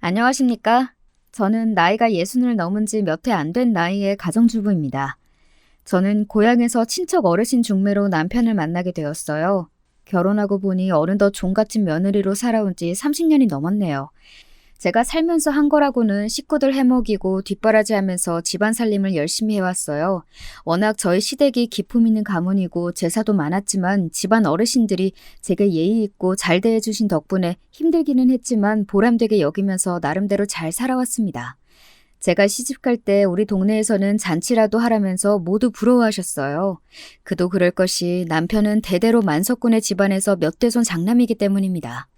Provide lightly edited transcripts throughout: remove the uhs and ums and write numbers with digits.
안녕하십니까? 저는 나이가 60을 넘은 지 몇 해 안 된 나이의 가정주부입니다. 저는 고향에서 친척 어르신 중매로 남편을 만나게 되었어요. 결혼하고 보니 어느덧 종갓집 며느리로 살아온 지 30년이 넘었네요. 제가 살면서 한 거라고는 식구들 해먹이고 뒷바라지하면서 집안 살림을 열심히 해왔어요. 워낙 저희 시댁이 기품 있는 가문이고 제사도 많았지만 집안 어르신들이 제게 예의 있고 잘 대해주신 덕분에 힘들기는 했지만 보람되게 여기면서 나름대로 잘 살아왔습니다. 제가 시집갈 때 우리 동네에서는 잔치라도 하라면서 모두 부러워하셨어요. 그도 그럴 것이 남편은 대대로 만석군의 집안에서 몇 대손 장남이기 때문입니다.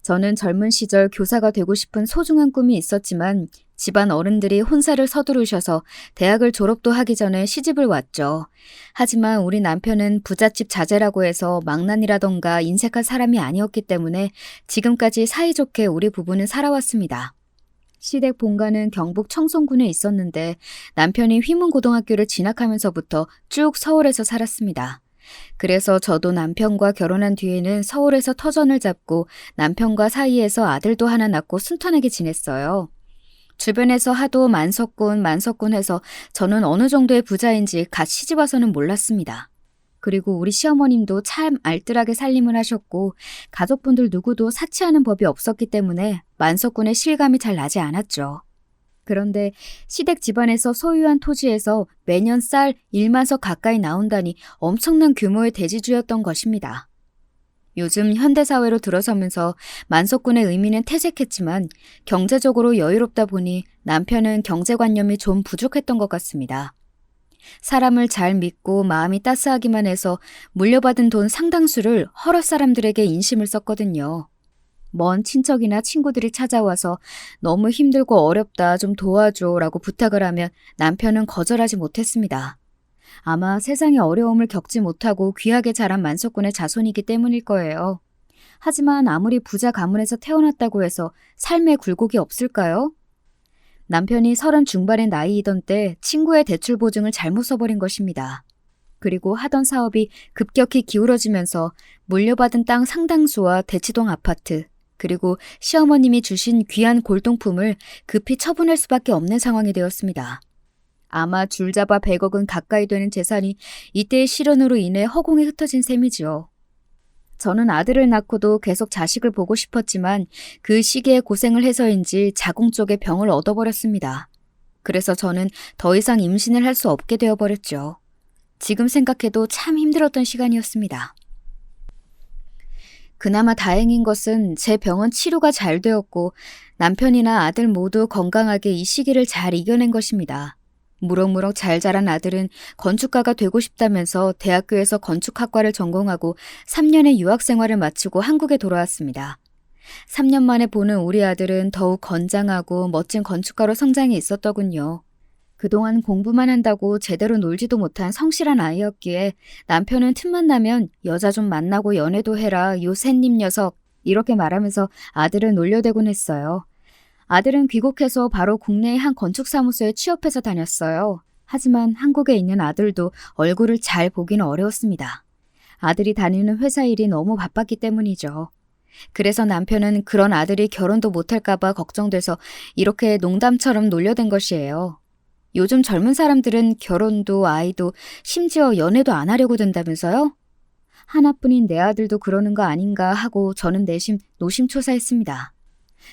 저는 젊은 시절 교사가 되고 싶은 소중한 꿈이 있었지만 집안 어른들이 혼사를 서두르셔서 대학을 졸업도 하기 전에 시집을 왔죠. 하지만 우리 남편은 부잣집 자제라고 해서 망난이라던가 인색한 사람이 아니었기 때문에 지금까지 사이좋게 우리 부부는 살아왔습니다. 시댁 본가는 경북 청송군에 있었는데 남편이 휘문고등학교를 진학하면서부터 쭉 서울에서 살았습니다. 그래서 저도 남편과 결혼한 뒤에는 서울에서 터전을 잡고 남편과 사이에서 아들도 하나 낳고 순탄하게 지냈어요. 주변에서 하도 만석군 해서 저는 어느 정도의 부자인지 갓 시집 와서는 몰랐습니다. 그리고 우리 시어머님도 참 알뜰하게 살림을 하셨고 가족분들 누구도 사치하는 법이 없었기 때문에 만석군의 실감이 잘 나지 않았죠. 그런데 시댁 집안에서 소유한 토지에서 매년 쌀 1만석 가까이 나온다니 엄청난 규모의 대지주였던 것입니다. 요즘 현대사회로 들어서면서 만석군의 의미는 퇴색했지만 경제적으로 여유롭다 보니 남편은 경제관념이 좀 부족했던 것 같습니다. 사람을 잘 믿고 마음이 따스하기만 해서 물려받은 돈 상당수를 허러 사람들에게 인심을 썼거든요. 먼 친척이나 친구들이 찾아와서 너무 힘들고 어렵다 좀 도와줘 라고 부탁을 하면 남편은 거절하지 못했습니다. 아마 세상의 어려움을 겪지 못하고 귀하게 자란 만석군의 자손이기 때문일 거예요. 하지만 아무리 부자 가문에서 태어났다고 해서 삶에 굴곡이 없을까요? 남편이 30 중반의 나이이던 때 친구의 대출 보증을 잘못 써버린 것입니다. 그리고 하던 사업이 급격히 기울어지면서 물려받은 땅 상당수와 대치동 아파트, 그리고 시어머님이 주신 귀한 골동품을 급히 처분할 수밖에 없는 상황이 되었습니다. 아마 줄잡아 100억은 가까이 되는 재산이 이때의 실언으로 인해 허공에 흩어진 셈이지요. 저는 아들을 낳고도 계속 자식을 보고 싶었지만 그 시기에 고생을 해서인지 자궁 쪽에 병을 얻어버렸습니다. 그래서 저는 더 이상 임신을 할 수 없게 되어버렸죠. 지금 생각해도 참 힘들었던 시간이었습니다. 그나마 다행인 것은 제 병은 치료가 잘 되었고 남편이나 아들 모두 건강하게 이 시기를 잘 이겨낸 것입니다. 무럭무럭 잘 자란 아들은 건축가가 되고 싶다면서 대학교에서 건축학과를 전공하고 3년의 유학생활을 마치고 한국에 돌아왔습니다. 3년 만에 보는 우리 아들은 더욱 건장하고 멋진 건축가로 성장해 있었더군요. 그동안 공부만 한다고 제대로 놀지도 못한 성실한 아이였기에 남편은 틈만 나면 여자 좀 만나고 연애도 해라 요 샌님 녀석 이렇게 말하면서 아들을 놀려대곤 했어요. 아들은 귀국해서 바로 국내의 한 건축사무소에 취업해서 다녔어요. 하지만 한국에 있는 아들도 얼굴을 잘 보기는 어려웠습니다. 아들이 다니는 회사 일이 너무 바빴기 때문이죠. 그래서 남편은 그런 아들이 결혼도 못할까봐 걱정돼서 이렇게 농담처럼 놀려댄 것이에요. 요즘 젊은 사람들은 결혼도 아이도 심지어 연애도 안 하려고 든다면서요? 하나뿐인 내 아들도 그러는 거 아닌가 하고 저는 내심 노심초사했습니다.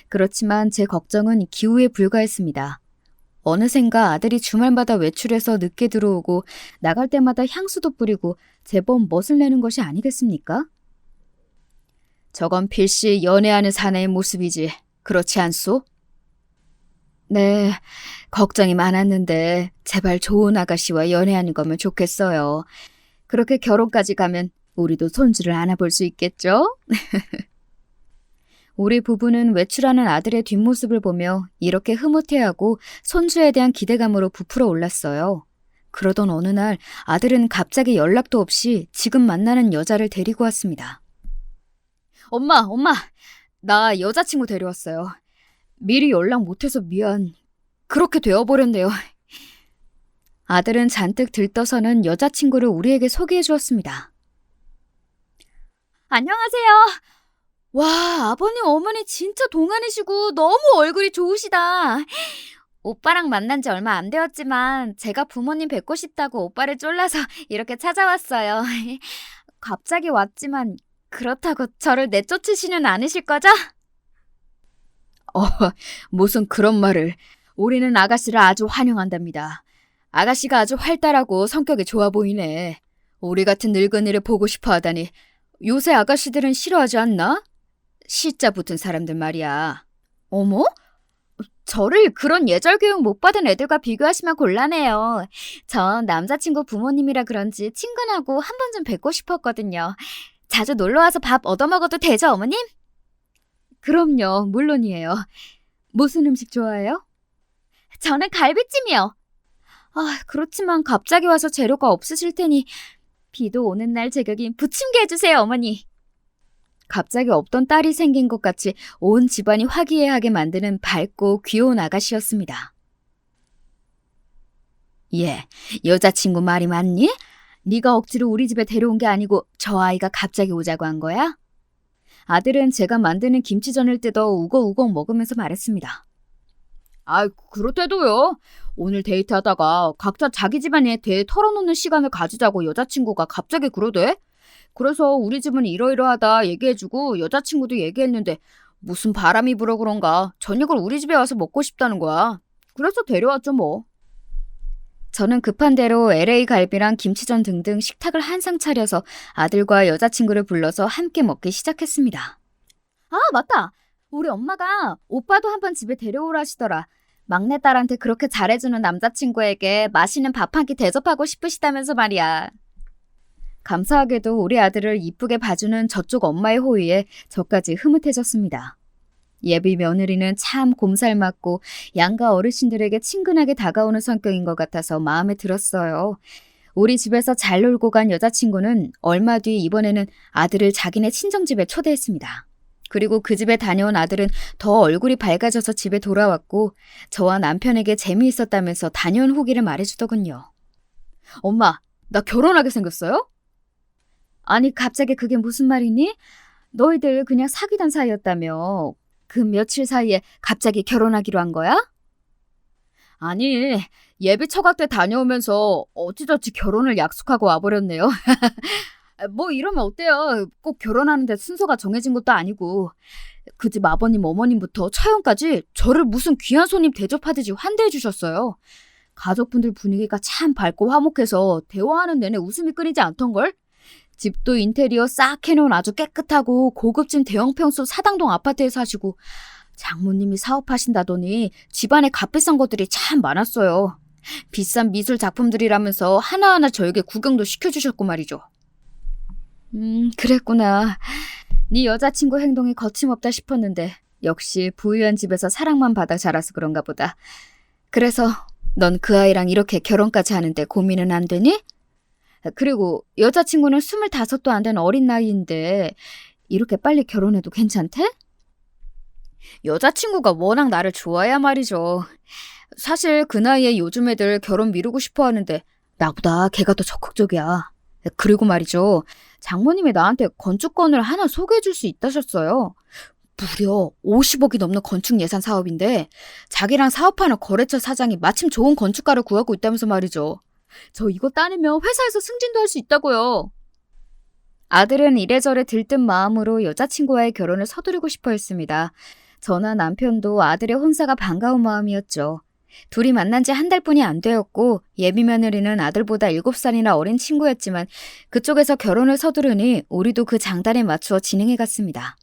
그렇지만 제 걱정은 기우에 불과했습니다. 어느샌가 아들이 주말마다 외출해서 늦게 들어오고 나갈 때마다 향수도 뿌리고 제법 멋을 내는 것이 아니겠습니까? 저건 필시 연애하는 사내의 모습이지 그렇지 않소? 네, 걱정이 많았는데 제발 좋은 아가씨와 연애하는 거면 좋겠어요. 그렇게 결혼까지 가면 우리도 손주를 안아볼 수 있겠죠? 우리 부부는 외출하는 아들의 뒷모습을 보며 이렇게 흐뭇해하고 손주에 대한 기대감으로 부풀어 올랐어요. 그러던 어느 날 아들은 갑자기 연락도 없이 지금 만나는 여자를 데리고 왔습니다. 엄마, 나 여자친구 데려왔어요. 미리 연락 못해서 미안. 그렇게 되어버렸네요. 아들은 잔뜩 들떠서는 여자친구를 우리에게 소개해 주었습니다. 안녕하세요. 와, 아버님, 어머니 진짜 동안이시고 너무 얼굴이 좋으시다. 오빠랑 만난 지 얼마 안 되었지만 제가 부모님 뵙고 싶다고 오빠를 쫄라서 이렇게 찾아왔어요. 갑자기 왔지만 그렇다고 저를 내쫓으시는 않으실 거죠? 어, 무슨 그런 말을. 우리는 아가씨를 아주 환영한답니다. 아가씨가 아주 활달하고 성격이 좋아 보이네. 우리 같은 늙은이를 보고 싶어 하다니. 요새 아가씨들은 싫어하지 않나? 시자 붙은 사람들 말이야. 어머? 저를 그런 예절 교육 못 받은 애들과 비교하시면 곤란해요. 전 남자친구 부모님이라 그런지 친근하고 한 번 좀 뵙고 싶었거든요. 자주 놀러와서 밥 얻어먹어도 되죠, 어머님? 그럼요, 물론이에요. 무슨 음식 좋아해요? 저는 갈비찜이요. 아, 그렇지만 갑자기 와서 재료가 없으실 테니 비도 오는 날 제격인 부침개 해주세요, 어머니. 갑자기 없던 딸이 생긴 것 같이 온 집안이 화기애애하게 만드는 밝고 귀여운 아가씨였습니다. 예, 여자친구 말이 맞니? 네가 억지로 우리 집에 데려온 게 아니고 저 아이가 갑자기 오자고 한 거야? 아들은 제가 만드는 김치전을 뜯어 우걱우걱 먹으면서 말했습니다. 아, 그렇대도요. 오늘 데이트하다가 각자 자기 집안에 대해 털어놓는 시간을 가지자고 여자친구가 갑자기 그러대. 그래서 우리 집은 이러이러하다 얘기해주고 여자친구도 얘기했는데 무슨 바람이 불어 그런가 저녁을 우리 집에 와서 먹고 싶다는 거야. 그래서 데려왔죠 뭐. 저는 급한 대로 LA 갈비랑 김치전 등등 식탁을 한상 차려서 아들과 여자친구를 불러서 함께 먹기 시작했습니다. 아, 맞다. 우리 엄마가 오빠도 한번 집에 데려오라 하시더라. 막내딸한테 그렇게 잘해주는 남자친구에게 맛있는 밥 한 끼 대접하고 싶으시다면서 말이야. 감사하게도 우리 아들을 이쁘게 봐주는 저쪽 엄마의 호의에 저까지 흐뭇해졌습니다. 예비 며느리는 참 곰살맞고 양가 어르신들에게 친근하게 다가오는 성격인 것 같아서 마음에 들었어요. 우리 집에서 잘 놀고 간 여자친구는 얼마 뒤 이번에는 아들을 자기네 친정집에 초대했습니다. 그리고 그 집에 다녀온 아들은 더 얼굴이 밝아져서 집에 돌아왔고 저와 남편에게 재미있었다면서 다녀온 후기를 말해주더군요. 엄마, 나 결혼하게 생겼어요? 아니, 갑자기 그게 무슨 말이니? 너희들 그냥 사귀던 사이였다며. 그 며칠 사이에 갑자기 결혼하기로 한 거야? 아니, 예비 처가 때 다녀오면서 어찌저찌 결혼을 약속하고 와버렸네요. 뭐 이러면 어때요? 꼭 결혼하는데 순서가 정해진 것도 아니고. 그 집 아버님 어머님부터 처형까지 저를 무슨 귀한 손님 대접하듯이 환대해 주셨어요. 가족분들 분위기가 참 밝고 화목해서 대화하는 내내 웃음이 끊이지 않던걸? 집도 인테리어 싹 해놓은 아주 깨끗하고 고급진 대형 평수 사당동 아파트에 사시고 장모님이 사업하신다더니 집안에 값비싼 것들이 참 많았어요. 비싼 미술 작품들이라면서 하나하나 저에게 구경도 시켜주셨고 말이죠. 그랬구나. 네 여자친구 행동이 거침없다 싶었는데 역시 부유한 집에서 사랑만 받아 자라서 그런가 보다. 그래서 넌 그 아이랑 이렇게 결혼까지 하는데 고민은 안 되니? 그리고 여자친구는 25도 안 된 어린 나이인데 이렇게 빨리 결혼해도 괜찮대? 여자친구가 워낙 나를 좋아해야 말이죠. 사실 그 나이에 요즘 애들 결혼 미루고 싶어 하는데 나보다 걔가 더 적극적이야. 그리고 말이죠. 장모님이 나한테 건축권을 하나 소개해 줄 수 있다셨어요. 무려 50억이 넘는 건축 예산 사업인데 자기랑 사업하는 거래처 사장이 마침 좋은 건축가를 구하고 있다면서 말이죠. 저 이거 따내면 회사에서 승진도 할 수 있다고요. 아들은 이래저래 들뜬 마음으로 여자친구와의 결혼을 서두르고 싶어 했습니다. 저나 남편도 아들의 혼사가 반가운 마음이었죠. 둘이 만난 지 한 달뿐이 안 되었고 예비 며느리는 아들보다 7살이나 어린 친구였지만 그쪽에서 결혼을 서두르니 우리도 그 장단에 맞추어 진행해 갔습니다.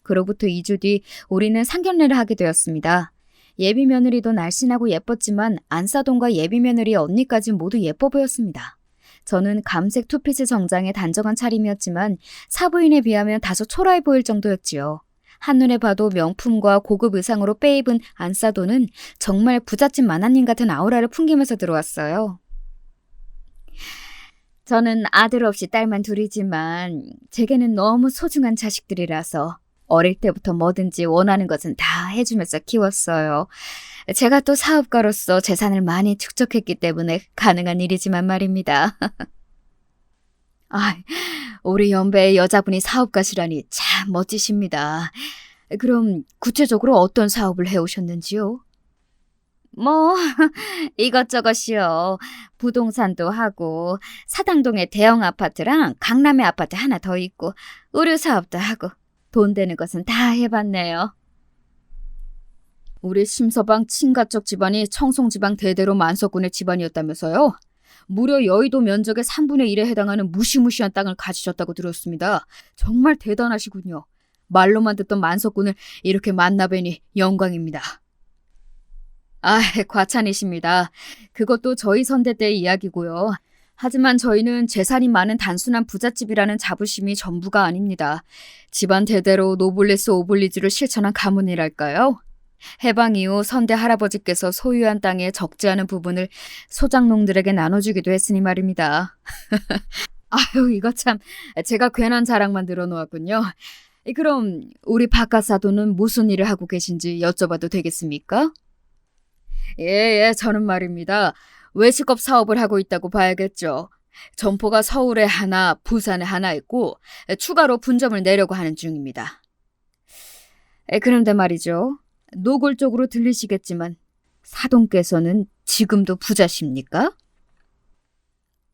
그로부터 2주 뒤 우리는 상견례를 하게 되었습니다. 예비 며느리도 날씬하고 예뻤지만 안사돈과 예비 며느리 언니까지 모두 예뻐 보였습니다. 저는 감색 투피스 정장의 단정한 차림이었지만 사부인에 비하면 다소 초라해 보일 정도였지요. 한눈에 봐도 명품과 고급 의상으로 빼입은 안사돈은 정말 부잣집 마나님 같은 아우라를 풍기면서 들어왔어요. 저는 아들 없이 딸만 둘이지만 제게는 너무 소중한 자식들이라서 어릴 때부터 뭐든지 원하는 것은 다 해주면서 키웠어요. 제가 또 사업가로서 재산을 많이 축적했기 때문에 가능한 일이지만 말입니다. 아, 우리 연배의 여자분이 사업가시라니 참 멋지십니다. 그럼 구체적으로 어떤 사업을 해오셨는지요? 뭐, 이것저것이요. 부동산도 하고, 사당동에 대형 아파트랑 강남에 아파트 하나 더 있고, 의류 사업도 하고, 돈 되는 것은 다 해봤네요. 우리 심서방 친가쪽 집안이 청송지방 대대로 만석군의 집안이었다면서요? 무려 여의도 면적의 3분의 1에 해당하는 무시무시한 땅을 가지셨다고 들었습니다. 정말 대단하시군요. 말로만 듣던 만석군을 이렇게 만나뵈니 영광입니다. 아, 과찬이십니다. 그것도 저희 선대 때의 이야기고요. 하지만 저희는 재산이 많은 단순한 부잣집이라는 자부심이 전부가 아닙니다. 집안 대대로 노블레스 오블리주를 실천한 가문이랄까요? 해방 이후 선대 할아버지께서 소유한 땅의 적지 않은 부분을 소장농들에게 나눠주기도 했으니 말입니다. 아유, 이거 참 제가 괜한 자랑만 늘어놓았군요. 그럼 우리 바깥사도는 무슨 일을 하고 계신지 여쭤봐도 되겠습니까? 예, 저는 말입니다. 외식업 사업을 하고 있다고 봐야겠죠. 점포가 서울에 하나, 부산에 하나 있고 추가로 분점을 내려고 하는 중입니다. 그런데 말이죠. 노골적으로 들리시겠지만 사돈께서는 지금도 부자십니까?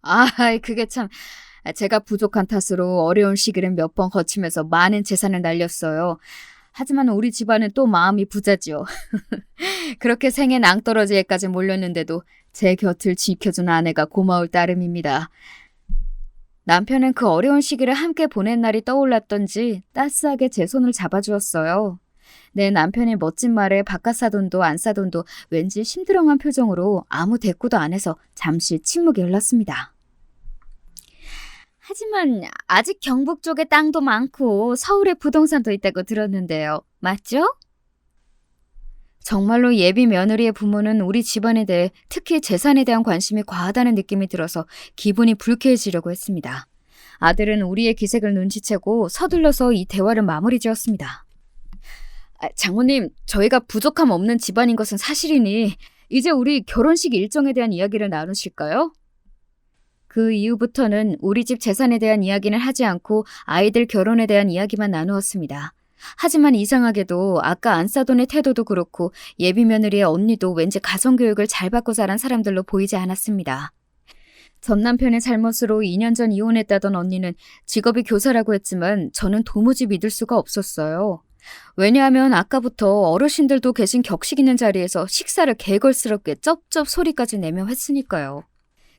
아, 그게 참 제가 부족한 탓으로 어려운 시기를 몇 번 거치면서 많은 재산을 날렸어요. 하지만 우리 집안은 또 마음이 부자지요. 그렇게 생애 낭떠러지에까지 몰렸는데도 제 곁을 지켜준 아내가 고마울 따름입니다. 남편은 그 어려운 시기를 함께 보낸 날이 떠올랐던지 따스하게 제 손을 잡아주었어요. 내 남편의 멋진 말에 바깥사돈도 안사돈도 왠지 심드렁한 표정으로 아무 대꾸도 안 해서 잠시 침묵이 흘렀습니다. 하지만 아직 경북 쪽에 땅도 많고 서울에 부동산도 있다고 들었는데요. 맞죠? 정말로 예비 며느리의 부모는 우리 집안에 대해 특히 재산에 대한 관심이 과하다는 느낌이 들어서 기분이 불쾌해지려고 했습니다. 아들은 우리의 기색을 눈치채고 서둘러서 이 대화를 마무리 지었습니다. 장모님, 저희가 부족함 없는 집안인 것은 사실이니 이제 우리 결혼식 일정에 대한 이야기를 나누실까요? 그 이후부터는 우리 집 재산에 대한 이야기는 하지 않고 아이들 결혼에 대한 이야기만 나누었습니다. 하지만 이상하게도 아까 안사돈의 태도도 그렇고 예비 며느리의 언니도 왠지 가정교육을 잘 받고 자란 사람들로 보이지 않았습니다. 전 남편의 잘못으로 2년 전 이혼했다던 언니는 직업이 교사라고 했지만 저는 도무지 믿을 수가 없었어요. 왜냐하면 아까부터 어르신들도 계신 격식 있는 자리에서 식사를 개걸스럽게 쩝쩝 소리까지 내며 했으니까요.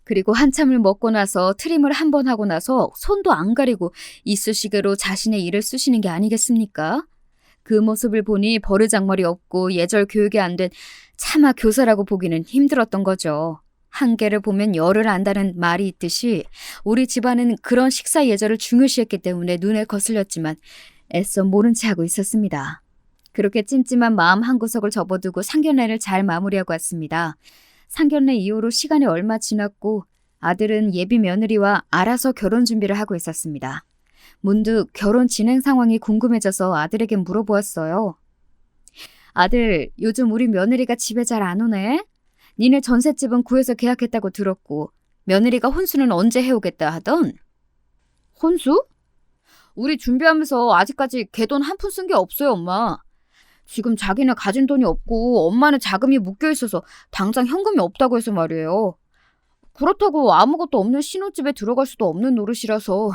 그리고 한참을 먹고 나서 트림을 한 번 하고 나서 손도 안 가리고 이쑤시개로 자신의 일을 쑤시는 게 아니겠습니까? 그 모습을 보니 버르장머리 없고 예절 교육이 안 된 차마 교사라고 보기는 힘들었던 거죠. 한계를 보면 열을 안다는 말이 있듯이 우리 집안은 그런 식사 예절을 중요시했기 때문에 눈에 거슬렸지만 애써 모른 채 하고 있었습니다. 그렇게 찜찜한 마음 한구석을 접어두고 상견례를 잘 마무리하고 왔습니다. 상견례 이후로 시간이 얼마 지났고 아들은 예비 며느리와 알아서 결혼 준비를 하고 있었습니다. 문득 결혼 진행 상황이 궁금해져서 아들에게 물어보았어요. 아들, 요즘 우리 며느리가 집에 잘 안 오네? 니네 전셋집은 구해서 계약했다고 들었고 며느리가 혼수는 언제 해오겠다 하던? 혼수? 우리 준비하면서 아직까지 걔 돈 한 푼 쓴 게 없어요, 엄마. 지금 자기는 가진 돈이 없고 엄마는 자금이 묶여있어서 당장 현금이 없다고 해서 말이에요. 그렇다고 아무것도 없는 신혼집에 들어갈 수도 없는 노릇이라서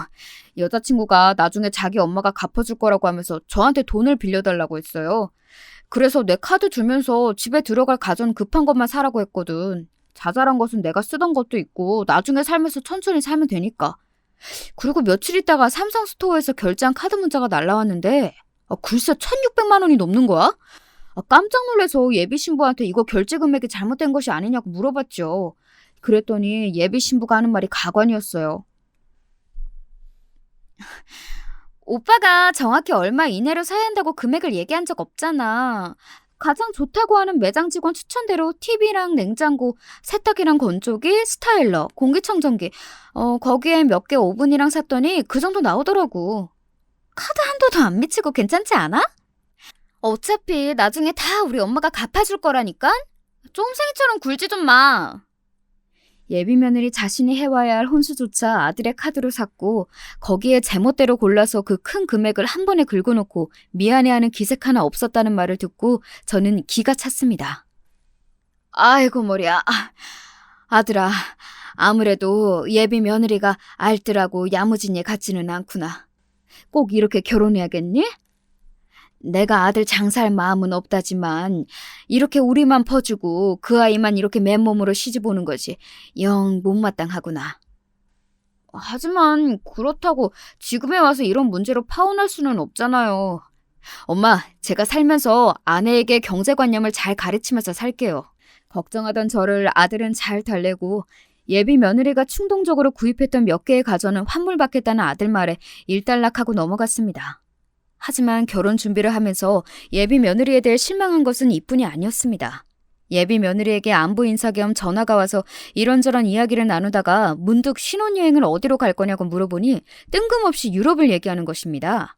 여자친구가 나중에 자기 엄마가 갚아줄 거라고 하면서 저한테 돈을 빌려달라고 했어요. 그래서 내 카드 주면서 집에 들어갈 가전 급한 것만 사라고 했거든. 자잘한 것은 내가 쓰던 것도 있고 나중에 살면서 천천히 살면 되니까. 그리고 며칠 있다가 삼성스토어에서 결제한 카드 문자가 날라왔는데 글쎄 1,600만 원이 넘는 거야? 깜짝 놀라서 예비 신부한테 이거 결제 금액이 잘못된 것이 아니냐고 물어봤죠. 그랬더니 예비 신부가 하는 말이 가관이었어요. 오빠가 정확히 얼마 이내로 사야 한다고 금액을 얘기한 적 없잖아. 가장 좋다고 하는 매장 직원 추천대로 TV랑 냉장고, 세탁기랑 건조기, 스타일러, 공기청정기 거기에 몇 개 오븐이랑 샀더니 그 정도 나오더라고. 카드 한도도 안 미치고 괜찮지 않아? 어차피 나중에 다 우리 엄마가 갚아줄 거라니까? 쫌생이처럼 굴지 좀 마. 예비 며느리 자신이 해와야 할 혼수조차 아들의 카드로 샀고 거기에 제멋대로 골라서 그 큰 금액을 한 번에 긁어놓고 미안해하는 기색 하나 없었다는 말을 듣고 저는 기가 찼습니다. 아이고 머리야. 아들아, 아무래도 예비 며느리가 알뜰하고 야무진 애 같지는 않구나. 꼭 이렇게 결혼해야겠니? 내가 아들 장사할 마음은 없다지만 이렇게 우리만 퍼주고 그 아이만 이렇게 맨몸으로 시집 오는 것이 영 못마땅하구나. 하지만 그렇다고 지금에 와서 이런 문제로 파혼할 수는 없잖아요. 엄마, 제가 살면서 아내에게 경제관념을 잘 가르치면서 살게요. 걱정하던 저를 아들은 잘 달래고 예비 며느리가 충동적으로 구입했던 몇 개의 가전은 환불받겠다는 아들 말에 일단락하고 넘어갔습니다. 하지만 결혼 준비를 하면서 예비 며느리에 대해 실망한 것은 이뿐이 아니었습니다. 예비 며느리에게 안부 인사 겸 전화가 와서 이런저런 이야기를 나누다가 문득 신혼여행을 어디로 갈 거냐고 물어보니 뜬금없이 유럽을 얘기하는 것입니다.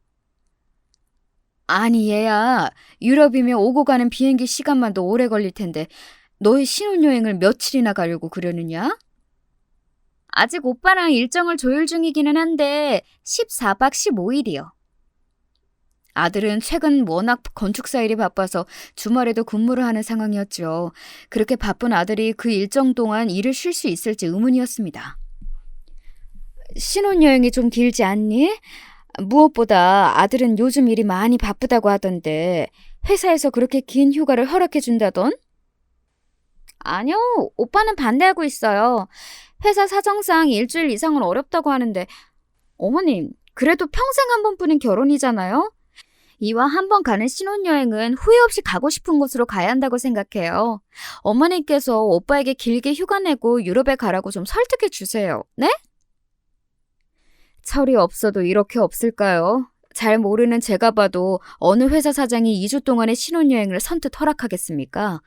아니 얘야, 유럽이면 오고 가는 비행기 시간만도 오래 걸릴 텐데 너희 신혼여행을 며칠이나 가려고 그러느냐? 아직 오빠랑 일정을 조율 중이기는 한데 14박 15일이요. 아들은 최근 워낙 건축사 일이 바빠서 주말에도 근무를 하는 상황이었죠. 그렇게 바쁜 아들이 그 일정 동안 일을 쉴 수 있을지 의문이었습니다. 신혼여행이 좀 길지 않니? 무엇보다 아들은 요즘 일이 많이 바쁘다고 하던데 회사에서 그렇게 긴 휴가를 허락해 준다던? 아니요, 오빠는 반대하고 있어요. 회사 사정상 일주일 이상은 어렵다고 하는데 어머님, 그래도 평생 한 번뿐인 결혼이잖아요? 이왕 한 번 가는 신혼여행은 후회 없이 가고 싶은 곳으로 가야 한다고 생각해요. 어머님께서 오빠에게 길게 휴가 내고 유럽에 가라고 좀 설득해 주세요. 네? 철이 없어도 이렇게 없을까요? 잘 모르는 제가 봐도 어느 회사 사장이 2주 동안의 신혼여행을 선뜻 허락하겠습니까?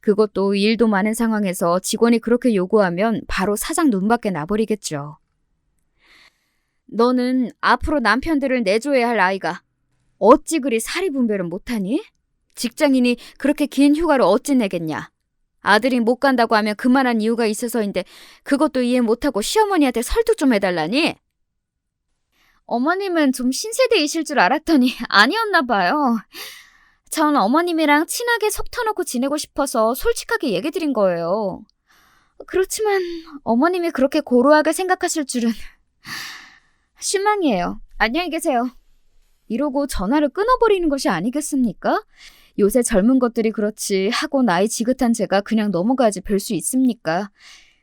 그것도 일도 많은 상황에서 직원이 그렇게 요구하면 바로 사장 눈밖에 나버리겠죠. 너는 앞으로 남편들을 내줘야 할 아이가 어찌 그리 사리분별을 못하니? 직장인이 그렇게 긴 휴가를 어찌 내겠냐? 아들이 못 간다고 하면 그만한 이유가 있어서인데 그것도 이해 못하고 시어머니한테 설득 좀 해달라니? 어머님은 좀 신세대이실 줄 알았더니 아니었나 봐요. 전 어머님이랑 친하게 속 터놓고 지내고 싶어서 솔직하게 얘기 드린 거예요. 그렇지만 어머님이 그렇게 고루하게 생각하실 줄은 실망이에요. 안녕히 계세요. 이러고 전화를 끊어버리는 것이 아니겠습니까? 요새 젊은 것들이 그렇지 하고 나이 지긋한 제가 그냥 넘어가지 별 수 있습니까?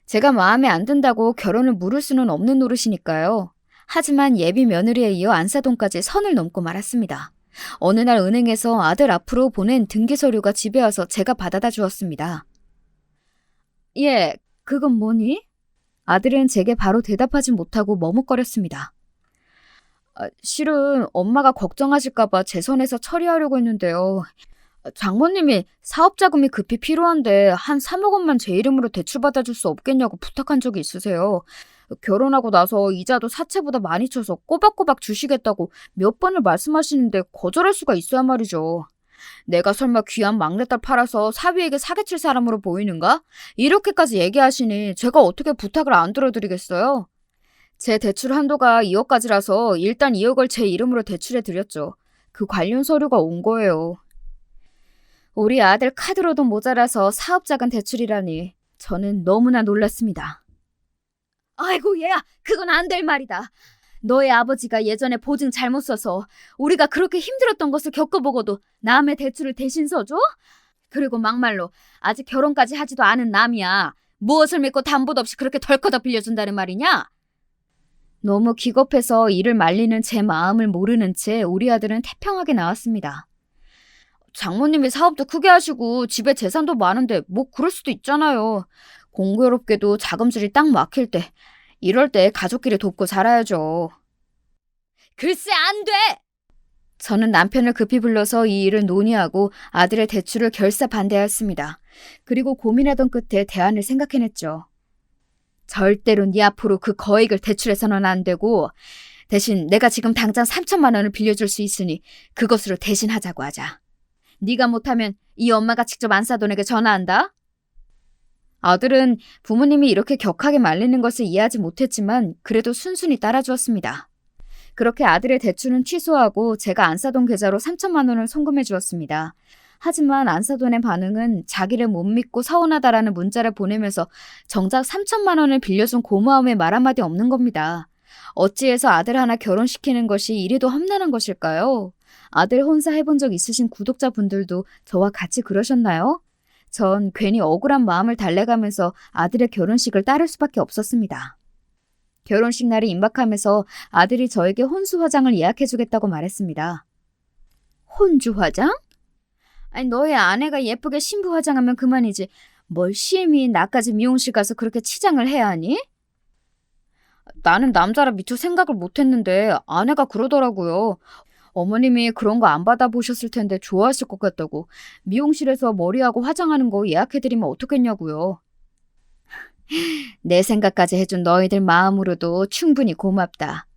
제가 마음에 안 든다고 결혼을 물을 수는 없는 노릇이니까요. 하지만 예비 며느리에 이어 안사돈까지 선을 넘고 말았습니다. 어느 날 은행에서 아들 앞으로 보낸 등기서류가 집에 와서 제가 받아다 주었습니다. 예, 그건 뭐니? 아들은 제게 바로 대답하지 못하고 머뭇거렸습니다. 실은 엄마가 걱정하실까봐 제 선에서 처리하려고 했는데요. 장모님이 사업자금이 급히 필요한데 한 3억 원만 제 이름으로 대출받아줄 수 없겠냐고 부탁한 적이 있으세요. 결혼하고 나서 이자도 사채보다 많이 쳐서 꼬박꼬박 주시겠다고 몇 번을 말씀하시는데 거절할 수가 있어야 말이죠. 내가 설마 귀한 막내딸 팔아서 사위에게 사기칠 사람으로 보이는가? 이렇게까지 얘기하시니 제가 어떻게 부탁을 안 들어드리겠어요? 제 대출 한도가 2억까지라서 일단 2억을 제 이름으로 대출해 드렸죠. 그 관련 서류가 온 거예요. 우리 아들 카드로도 모자라서 사업자금 대출이라니 저는 너무나 놀랐습니다. 아이고 얘야, 그건 안 될 말이다. 너의 아버지가 예전에 보증 잘못 써서 우리가 그렇게 힘들었던 것을 겪어보고도 남의 대출을 대신 서줘? 그리고 막말로 아직 결혼까지 하지도 않은 남이야. 무엇을 믿고 담보도 없이 그렇게 덜커덕 빌려준다는 말이냐? 너무 기겁해서 이를 말리는 제 마음을 모르는 채 우리 아들은 태평하게 나왔습니다. 장모님이 사업도 크게 하시고 집에 재산도 많은데 뭐 그럴 수도 있잖아요. 공교롭게도 자금줄이 딱 막힐 때, 이럴 때 가족끼리 돕고 살아야죠. 글쎄 안 돼! 저는 남편을 급히 불러서 이 일을 논의하고 아들의 대출을 결사 반대하였습니다. 그리고 고민하던 끝에 대안을 생각해냈죠. 절대로 네 앞으로 그 거액을 대출해서는 안 되고 대신 내가 지금 당장 3천만 원을 빌려줄 수 있으니 그것으로 대신하자고 하자. 네가 못하면 이 엄마가 직접 안사돈에게 전화한다. 아들은 부모님이 이렇게 격하게 말리는 것을 이해하지 못했지만 그래도 순순히 따라주었습니다. 그렇게 아들의 대출은 취소하고 제가 안사돈 계좌로 3천만 원을 송금해 주었습니다. 하지만 안사돈의 반응은 자기를 못 믿고 서운하다라는 문자를 보내면서 정작 3천만 원을 빌려준 고마움의 말 한마디 없는 겁니다. 어찌해서 아들 하나 결혼시키는 것이 이리도 험난한 것일까요? 아들 혼자 해본 적 있으신 구독자분들도 저와 같이 그러셨나요? 전 괜히 억울한 마음을 달래가면서 아들의 결혼식을 따를 수밖에 없었습니다. 결혼식 날이 임박하면서 아들이 저에게 혼수 화장을 예약해주겠다고 말했습니다. 혼주 화장? 아니, 너의 아내가 예쁘게 신부 화장하면 그만이지. 뭘 심히 나까지 미용실 가서 그렇게 치장을 해야 하니? 나는 남자라 미처 생각을 못했는데 아내가 그러더라고요. 어머님이 그런 거 안 받아보셨을 텐데 좋아하실 것 같다고. 미용실에서 머리하고 화장하는 거 예약해드리면 어떻겠냐고요. 내 생각까지 해준 너희들 마음으로도 충분히 고맙다.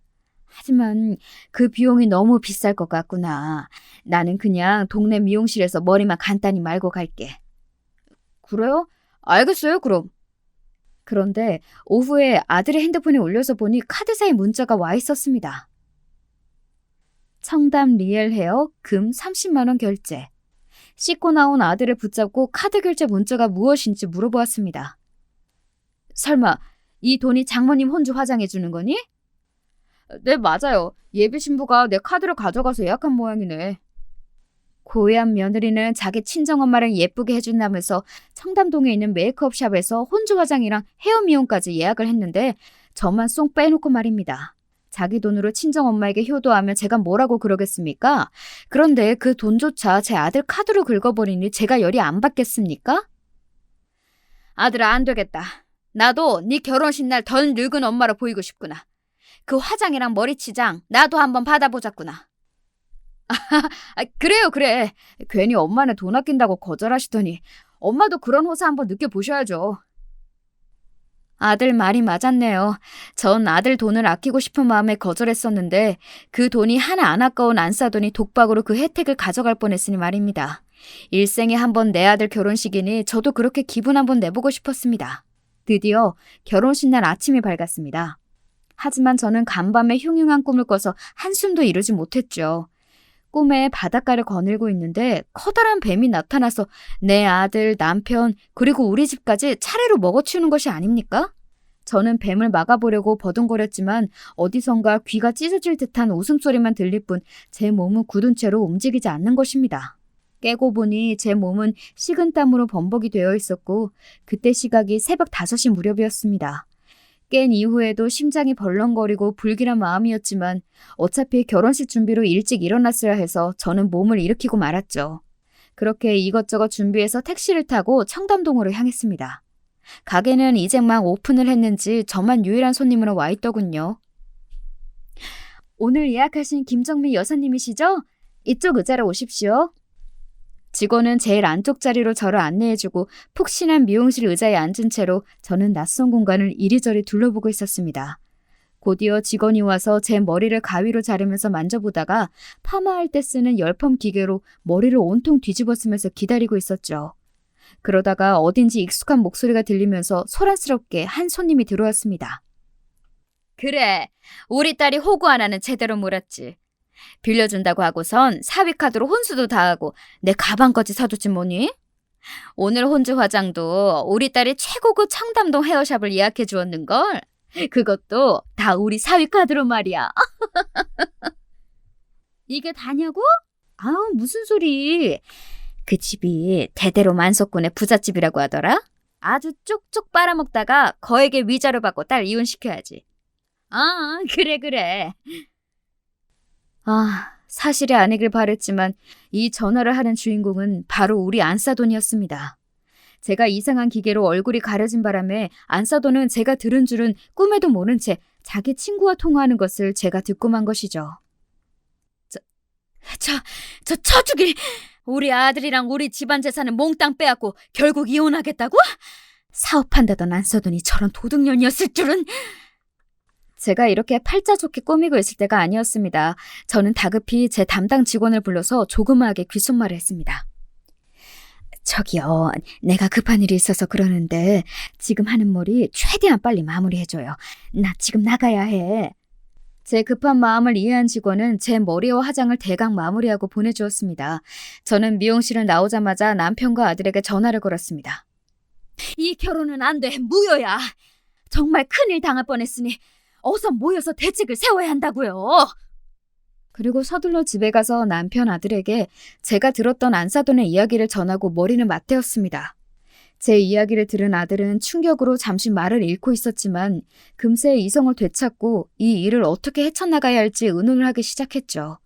하지만 그 비용이 너무 비쌀 것 같구나. 나는 그냥 동네 미용실에서 머리만 간단히 말고 갈게. 그래요? 알겠어요, 그럼. 그런데 오후에 아들의 핸드폰에 올려서 보니 카드사의 문자가 와 있었습니다. 청담 리엘 헤어 금 30만 원 결제. 씻고 나온 아들을 붙잡고 카드 결제 문자가 무엇인지 물어보았습니다. 설마 이 돈이 장모님 혼주 화장해 주는 거니? 네, 맞아요. 예비 신부가 내 카드를 가져가서 예약한 모양이네. 고얀 며느리는 자기 친정엄마를 예쁘게 해준다면서 청담동에 있는 메이크업 샵에서 혼주 화장이랑 헤어 미용까지 예약을 했는데 저만 쏙 빼놓고 말입니다. 자기 돈으로 친정엄마에게 효도하면 제가 뭐라고 그러겠습니까? 그런데 그 돈조차 제 아들 카드로 긁어버리니 제가 열이 안 받겠습니까? 아들아, 안 되겠다. 나도 네 결혼식 날 덜 늙은 엄마로 보이고 싶구나. 그 화장이랑 머리 치장 나도 한번 받아보자꾸나. 그래요, 그래. 괜히 엄마는 돈 아낀다고 거절하시더니 엄마도 그런 호사 한번 느껴보셔야죠. 아들 말이 맞았네요. 전 아들 돈을 아끼고 싶은 마음에 거절했었는데 그 돈이 하나 안 아까운 안사돈이 독박으로 그 혜택을 가져갈 뻔했으니 말입니다. 일생에 한 번 내 아들 결혼식이니 저도 그렇게 기분 한번 내보고 싶었습니다. 드디어 결혼식 날 아침이 밝았습니다. 하지만 저는 간밤에 흉흉한 꿈을 꿔서 한숨도 이루지 못했죠. 꿈에 바닷가를 거닐고 있는데 커다란 뱀이 나타나서 내 아들, 남편, 그리고 우리 집까지 차례로 먹어치우는 것이 아닙니까? 저는 뱀을 막아보려고 버둥거렸지만 어디선가 귀가 찢어질 듯한 웃음소리만 들릴 뿐 제 몸은 굳은 채로 움직이지 않는 것입니다. 깨고 보니 제 몸은 식은땀으로 범벅이 되어 있었고 그때 시각이 새벽 5시 무렵이었습니다. 깬 이후에도 심장이 벌렁거리고 불길한 마음이었지만 어차피 결혼식 준비로 일찍 일어났어야 해서 저는 몸을 일으키고 말았죠. 그렇게 이것저것 준비해서 택시를 타고 청담동으로 향했습니다. 가게는 이제 막 오픈을 했는지 저만 유일한 손님으로 와 있더군요. 오늘 예약하신 김정미 여사님이시죠? 이쪽 의자로 오십시오. 직원은 제일 안쪽 자리로 저를 안내해주고 푹신한 미용실 의자에 앉은 채로 저는 낯선 공간을 이리저리 둘러보고 있었습니다. 곧이어 직원이 와서 제 머리를 가위로 자르면서 만져보다가 파마할 때 쓰는 열펌 기계로 머리를 온통 뒤집어 쓰면서 기다리고 있었죠. 그러다가 어딘지 익숙한 목소리가 들리면서 소란스럽게 한 손님이 들어왔습니다. 그래, 우리 딸이 호구 하나는 제대로 몰았지. 빌려준다고 하고선 사위카드로 혼수도 다 하고 내 가방까지 사줬지 뭐니? 오늘 혼주 화장도 우리 딸이 최고급 청담동 헤어샵을 예약해 주었는걸. 그것도 다 우리 사위카드로 말이야. 이게 다냐고? 아우, 무슨 소리. 그 집이 대대로 만석군의 부잣집이라고 하더라. 아주 쪽쪽 빨아먹다가 거액의 위자료 받고 딸 이혼시켜야지. 아, 그래. 사실이 아니길 바랬지만 이 전화를 하는 주인공은 바로 우리 안사돈이었습니다. 제가 이상한 기계로 얼굴이 가려진 바람에 안사돈은 제가 들은 줄은 꿈에도 모른 채 자기 친구와 통화하는 것을 제가 듣고 만 것이죠. 저 처죽이 우리 아들이랑 우리 집안 재산은 몽땅 빼앗고 결국 이혼하겠다고? 사업한다던 안사돈이 저런 도둑년이었을 줄은... 제가 이렇게 팔자 좋게 꾸미고 있을 때가 아니었습니다. 저는 다급히 제 담당 직원을 불러서 조그마하게 귓속말을 했습니다. 저기요, 내가 급한 일이 있어서 그러는데 지금 하는 머리 최대한 빨리 마무리해줘요. 나 지금 나가야 해. 제 급한 마음을 이해한 직원은 제 머리와 화장을 대강 마무리하고 보내주었습니다. 저는 미용실을 나오자마자 남편과 아들에게 전화를 걸었습니다. 이 결혼은 안 돼, 무효야. 정말 큰일 당할 뻔했으니 어서 모여서 대책을 세워야 한다고요. 그리고 서둘러 집에 가서 남편 아들에게 제가 들었던 안사돈의 이야기를 전하고 머리는 맞대었습니다. 제 이야기를 들은 아들은 충격으로 잠시 말을 잃고 있었지만 금세 이성을 되찾고 이 일을 어떻게 헤쳐나가야 할지 의논을 하기 시작했죠.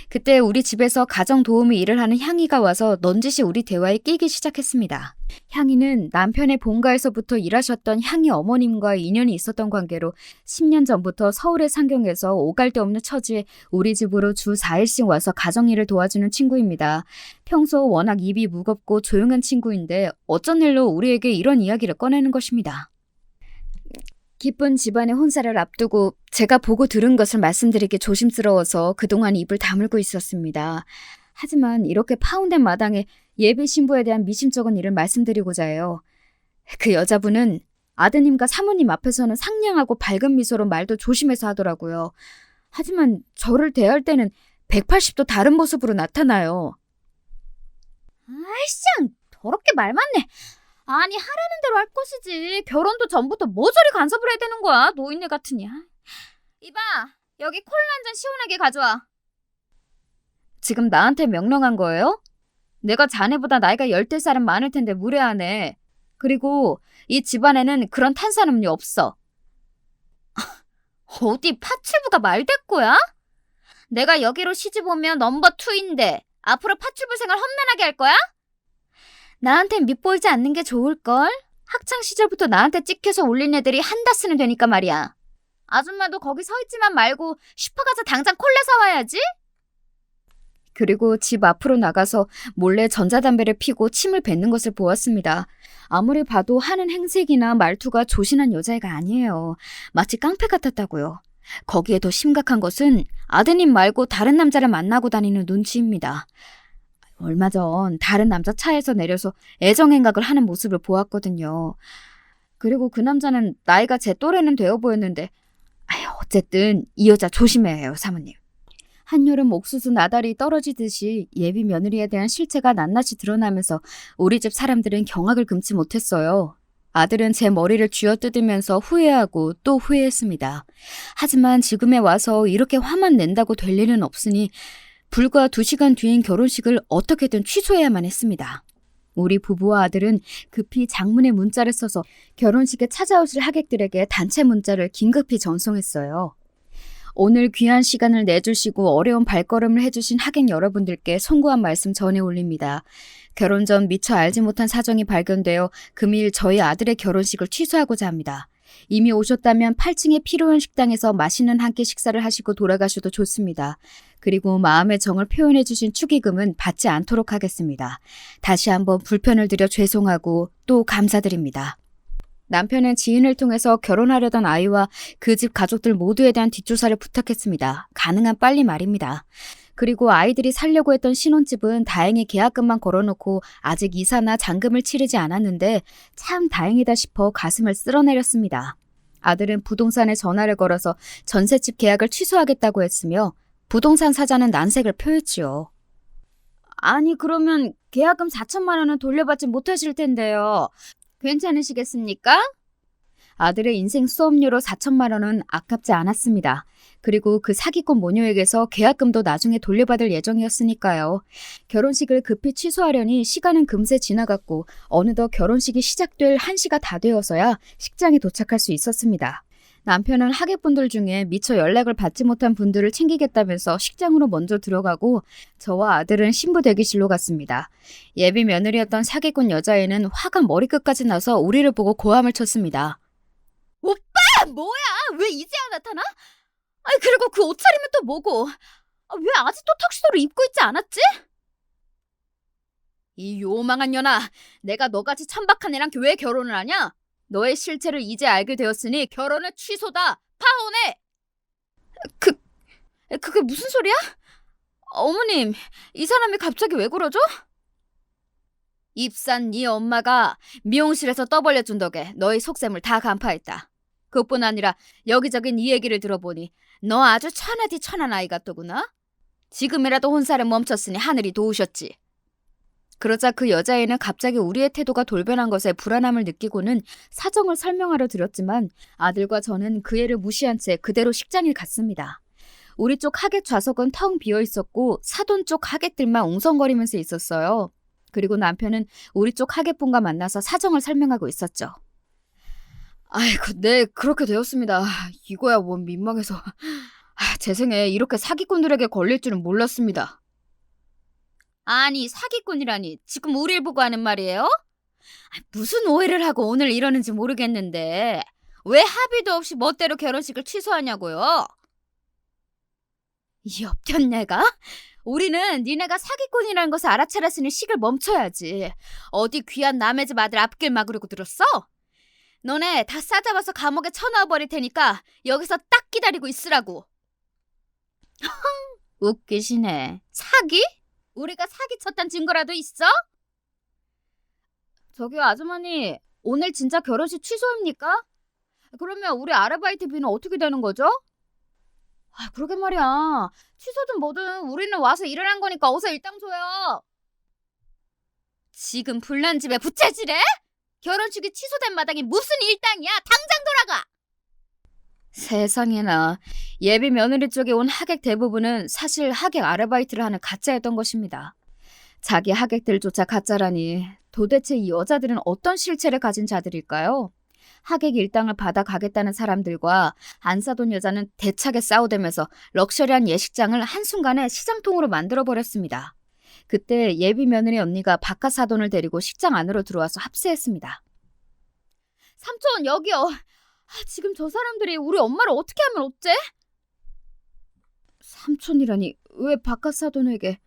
그때 우리 집에서 가정도우미 일을 하는 향이가 와서 넌지시 우리 대화에 끼기 시작했습니다. 향이는 남편의 본가에서부터 일하셨던 향이 어머님과 인연이 있었던 관계로 10년 전부터 서울의 상경에서 오갈 데 없는 처지에 우리 집으로 주 4일씩 와서 가정일을 도와주는 친구입니다. 평소 워낙 입이 무겁고 조용한 친구인데 어쩐 일로 우리에게 이런 이야기를 꺼내는 것입니다. 기쁜 집안의 혼사를 앞두고 제가 보고 들은 것을 말씀드리기 조심스러워서 그동안 입을 다물고 있었습니다. 하지만 이렇게 파운된 마당에 예비 신부에 대한 미심쩍은 일을 말씀드리고자 해요. 그 여자분은 아드님과 사모님 앞에서는 상냥하고 밝은 미소로 말도 조심해서 하더라고요. 하지만 저를 대할 때는 180도 다른 모습으로 나타나요. 아이씨, 더럽게 말 많네. 아니, 하라는 대로 할 것이지. 결혼도 전부터 뭐 저리 간섭을 해야 되는 거야, 노인네 같으니. 이봐, 여기 콜라 한 잔 시원하게 가져와. 지금 나한테 명령한 거예요? 내가 자네보다 나이가 10살은 많을 텐데 무례하네. 그리고 이 집안에는 그런 탄산음료 없어. 어디 파출부가 말대꾸야? 내가 여기로 시집 오면 넘버 2인데 앞으로 파출부 생활 험난하게 할 거야? 나한텐 밉보이지 않는 게 좋을걸? 학창 시절부터 나한테 찍혀서 올린 애들이 한다스는 되니까 말이야. 아줌마도 거기 서 있지만 말고 슈퍼 가서 당장 콜라 사와야지. 그리고 집 앞으로 나가서 몰래 전자담배를 피고 침을 뱉는 것을 보았습니다. 아무리 봐도 하는 행색이나 말투가 조신한 여자애가 아니에요. 마치 깡패 같았다고요. 거기에 더 심각한 것은 아드님 말고 다른 남자를 만나고 다니는 눈치입니다. 얼마 전 다른 남자 차에서 내려서 애정행각을 하는 모습을 보았거든요. 그리고 그 남자는 나이가 제 또래는 되어 보였는데 어쨌든 이 여자 조심해야 해요, 사모님. 한여름 옥수수 나달이 떨어지듯이 예비 며느리에 대한 실체가 낱낱이 드러나면서 우리 집 사람들은 경악을 금치 못했어요. 아들은 제 머리를 쥐어뜯으면서 후회하고 또 후회했습니다. 하지만 지금에 와서 이렇게 화만 낸다고 될 일은 없으니 불과 2시간 뒤인 결혼식을 어떻게든 취소해야만 했습니다. 우리 부부와 아들은 급히 장문의 문자를 써서 결혼식에 찾아오실 하객들에게 단체 문자를 긴급히 전송했어요. 오늘 귀한 시간을 내주시고 어려운 발걸음을 해주신 하객 여러분들께 송구한 말씀 전해 올립니다. 결혼 전 미처 알지 못한 사정이 발견되어 금일 저희 아들의 결혼식을 취소하고자 합니다. 이미 오셨다면 8층의 필요한 식당에서 맛있는 한 끼 식사를 하시고 돌아가셔도 좋습니다. 그리고 마음의 정을 표현해 주신 축의금은 받지 않도록 하겠습니다. 다시 한번 불편을 드려 죄송하고 또 감사드립니다. 남편은 지인을 통해서 결혼하려던 아이와 그 집 가족들 모두에 대한 뒷조사를 부탁했습니다. 가능한 빨리 말입니다. 그리고 아이들이 살려고 했던 신혼집은 다행히 계약금만 걸어놓고 아직 이사나 잔금을 치르지 않았는데 참 다행이다 싶어 가슴을 쓸어내렸습니다. 아들은 부동산에 전화를 걸어서 전셋집 계약을 취소하겠다고 했으며 부동산 사자는 난색을 표했지요. 아니 그러면 계약금 4천만 원은 돌려받지 못하실 텐데요. 괜찮으시겠습니까? 아들의 인생 수업료로 4천만 원은 아깝지 않았습니다. 그리고 그 사기꾼 모녀에게서 계약금도 나중에 돌려받을 예정이었으니까요. 결혼식을 급히 취소하려니 시간은 금세 지나갔고 어느덧 결혼식이 시작될 1시가 다 되어서야 식장에 도착할 수 있었습니다. 남편은 하객분들 중에 미처 연락을 받지 못한 분들을 챙기겠다면서 식장으로 먼저 들어가고 저와 아들은 신부 대기실로 갔습니다. 예비 며느리였던 사기꾼 여자애는 화가 머리끝까지 나서 우리를 보고 고함을 쳤습니다. 오빠! 뭐야? 왜 이제야 나타나? 아니 그리고 그 옷차림은 또 뭐고? 왜 아직도 턱시도를 입고 있지 않았지? 이 요망한 년아! 내가 너같이 천박한 애랑 왜 결혼을 하냐? 너의 실체를 이제 알게 되었으니 결혼은 취소다! 파혼해! 그게 무슨 소리야? 어머님, 이 사람이 갑자기 왜 그러죠? 입산 네 엄마가 미용실에서 떠벌려준 덕에 너희 속셈을 다 간파했다. 그것뿐 아니라 여기저기 네 얘기를 들어보니 너 아주 천하디 천한 아이 같더구나. 지금이라도 혼사를 멈췄으니 하늘이 도우셨지. 그러자 그 여자애는 갑자기 우리의 태도가 돌변한 것에 불안함을 느끼고는 사정을 설명하려 들었지만 아들과 저는 그 애를 무시한 채 그대로 식장에 갔습니다. 우리 쪽 하객 좌석은 텅 비어 있었고 사돈 쪽 하객들만 웅성거리면서 있었어요. 그리고 남편은 우리 쪽 하객분과 만나서 사정을 설명하고 있었죠. 아이고, 네, 그렇게 되었습니다. 이거야 원 민망해서. 제 생에 이렇게 사기꾼들에게 걸릴 줄은 몰랐습니다. 아니, 사기꾼이라니 지금 우릴 보고 하는 말이에요? 무슨 오해를 하고 오늘 이러는지 모르겠는데 왜 합의도 없이 멋대로 결혼식을 취소하냐고요? 이 업견내가? 우리는 니네가 사기꾼이라는 것을 알아차렸으니 식을 멈춰야지. 어디 귀한 남의 집 아들 앞길 막으려고 들었어? 너네 다 싸잡아서 감옥에 쳐넣어버릴 테니까 여기서 딱 기다리고 있으라고. 웃기시네. 사기? 우리가 사기쳤단 증거라도 있어? 저기요 아주머니, 오늘 진짜 결혼식 취소입니까? 그러면 우리 아르바이트비는 어떻게 되는 거죠? 그러게 말이야. 취소든 뭐든 우리는 와서 일을 한 거니까 어서 일당 줘요. 지금 불난 집에 부채질해? 결혼식이 취소된 마당에 무슨 일당이야? 당장 돌아가! 세상에나. 예비 며느리 쪽에 온 하객 대부분은 사실 하객 아르바이트를 하는 가짜였던 것입니다. 자기 하객들조차 가짜라니 도대체 이 여자들은 어떤 실체를 가진 자들일까요? 하객 일당을 받아가겠다는 사람들과 안 사돈 여자는 대차게 싸우대면서 럭셔리한 예식장을 한순간에 시장통으로 만들어버렸습니다. 그때 예비 며느리 언니가 바깥 사돈을 데리고 식장 안으로 들어와서 합세했습니다. 삼촌, 여기요. 지금 저 사람들이 우리 엄마를 어떻게 하면 어째? 삼촌이라니 왜 바깥 사돈에게?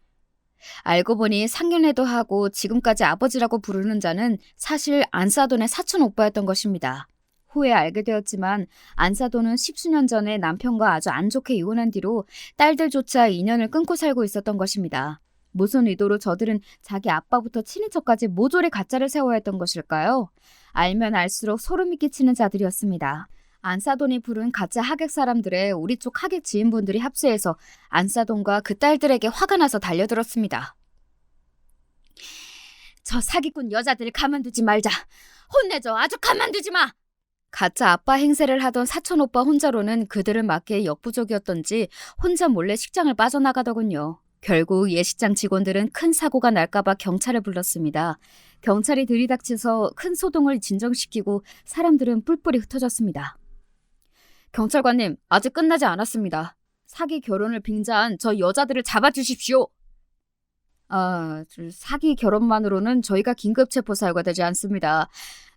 알고 보니 상견례도 하고 지금까지 아버지라고 부르는 자는 사실 안사돈의 사촌 오빠였던 것입니다. 후에 알게 되었지만 안사돈은 십수년 전에 남편과 아주 안 좋게 이혼한 뒤로 딸들조차 인연을 끊고 살고 있었던 것입니다. 무슨 의도로 저들은 자기 아빠부터 친인척까지 모조리 가짜를 세워야 했던 것일까요? 알면 알수록 소름이 끼치는 자들이었습니다. 안사돈이 부른 가짜 하객 사람들의 우리 쪽 하객 지인분들이 합세해서 안사돈과 그 딸들에게 화가 나서 달려들었습니다. 저 사기꾼 여자들 가만두지 말자. 혼내줘. 아주 가만두지 마. 가짜 아빠 행세를 하던 사촌 오빠 혼자로는 그들을 막기에 역부족이었던지 혼자 몰래 식장을 빠져나가더군요. 결국 예식장 직원들은 큰 사고가 날까봐 경찰을 불렀습니다. 경찰이 들이닥쳐서 큰 소동을 진정시키고 사람들은 뿔뿔이 흩어졌습니다. 경찰관님, 아직 끝나지 않았습니다. 사기 결혼을 빙자한 저 여자들을 잡아주십시오. 사기 결혼만으로는 저희가 긴급 체포 사유가 되지 않습니다.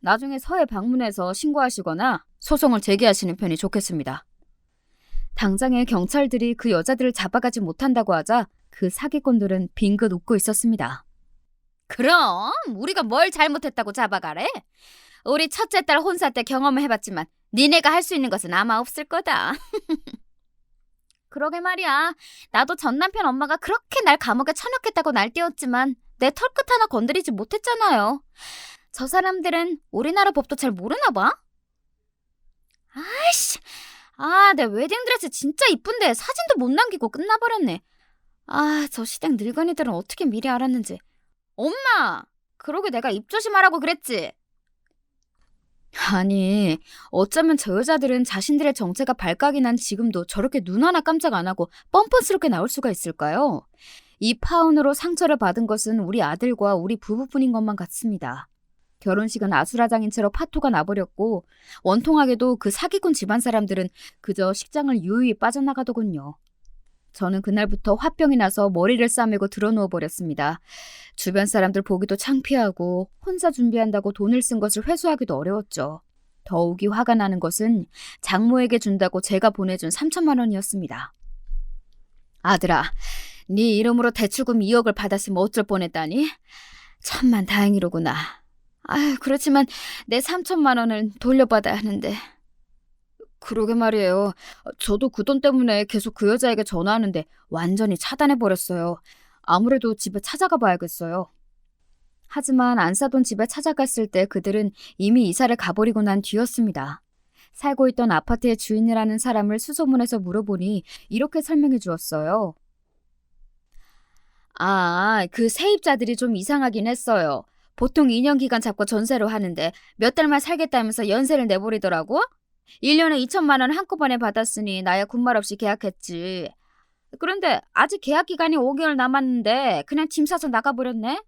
나중에 서해 방문해서 신고하시거나 소송을 제기하시는 편이 좋겠습니다. 당장에 경찰들이 그 여자들을 잡아가지 못한다고 하자 그 사기꾼들은 빙긋 웃고 있었습니다. 그럼 우리가 뭘 잘못했다고 잡아가래? 우리 첫째 딸 혼사 때 경험을 해봤지만 니네가 할 수 있는 것은 아마 없을 거다. 그러게 말이야. 나도 전 남편 엄마가 그렇게 날 감옥에 쳐넣겠다고 날뛰었지만 내 털끝 하나 건드리지 못했잖아요. 저 사람들은 우리나라 법도 잘 모르나 봐. 아이씨. 내 웨딩드레스 진짜 이쁜데 사진도 못 남기고 끝나버렸네. 저 시댁 늙은이들은 어떻게 미리 알았는지. 엄마! 그러게 내가 입 조심하라고 그랬지. 아니, 어쩌면 저 여자들은 자신들의 정체가 발각이 난 지금도 저렇게 눈 하나 깜짝 안 하고 뻔뻔스럽게 나올 수가 있을까요? 이 파혼으로 상처를 받은 것은 우리 아들과 우리 부부뿐인 것만 같습니다. 결혼식은 아수라장인 채로 파토가 나버렸고 원통하게도 그 사기꾼 집안 사람들은 그저 식장을 유유히 빠져나가더군요. 저는 그날부터 화병이 나서 머리를 싸매고 드러누워 버렸습니다. 주변 사람들 보기도 창피하고 혼자 준비한다고 돈을 쓴 것을 회수하기도 어려웠죠. 더욱이 화가 나는 것은 장모에게 준다고 제가 보내준 3천만 원이었습니다. 아들아, 네 이름으로 대출금 2억을 받았으면 어쩔 뻔했다니? 천만 다행이로구나. 그렇지만 내 3천만 원을 돌려받아야 하는데. 그러게 말이에요. 저도 그 돈 때문에 계속 그 여자에게 전화하는데 완전히 차단해버렸어요. 아무래도 집에 찾아가 봐야겠어요. 하지만 안 사돈 집에 찾아갔을 때 그들은 이미 이사를 가버리고 난 뒤였습니다. 살고 있던 아파트의 주인이라는 사람을 수소문해서 물어보니 이렇게 설명해 주었어요. 그 세입자들이 좀 이상하긴 했어요. 보통 2년 기간 잡고 전세로 하는데 몇 달만 살겠다면서 연세를 내버리더라고? 1년에 2천만 원 한꺼번에 받았으니 나야 군말 없이 계약했지. 그런데 아직 계약 기간이 5개월 남았는데 그냥 짐 싸서 나가버렸네?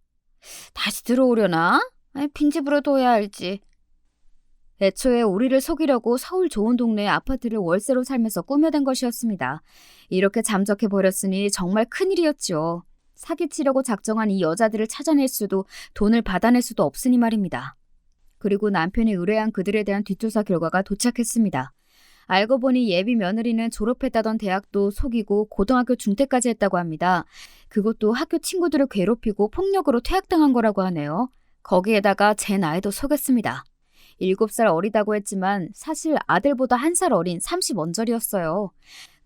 다시 들어오려나? 빈집으로 둬야 할지. 애초에 우리를 속이려고 서울 좋은 동네의 아파트를 월세로 살면서 꾸며댄 것이었습니다. 이렇게 잠적해버렸으니 정말 큰일이었죠. 사기치려고 작정한 이 여자들을 찾아낼 수도 돈을 받아낼 수도 없으니 말입니다. 그리고 남편이 의뢰한 그들에 대한 뒷조사 결과가 도착했습니다. 알고 보니 예비 며느리는 졸업했다던 대학도 속이고 고등학교 중퇴까지 했다고 합니다. 그것도 학교 친구들을 괴롭히고 폭력으로 퇴학당한 거라고 하네요. 거기에다가 제 나이도 속였습니다. 7살 어리다고 했지만 사실 아들보다 1살 어린 30언저리였어요.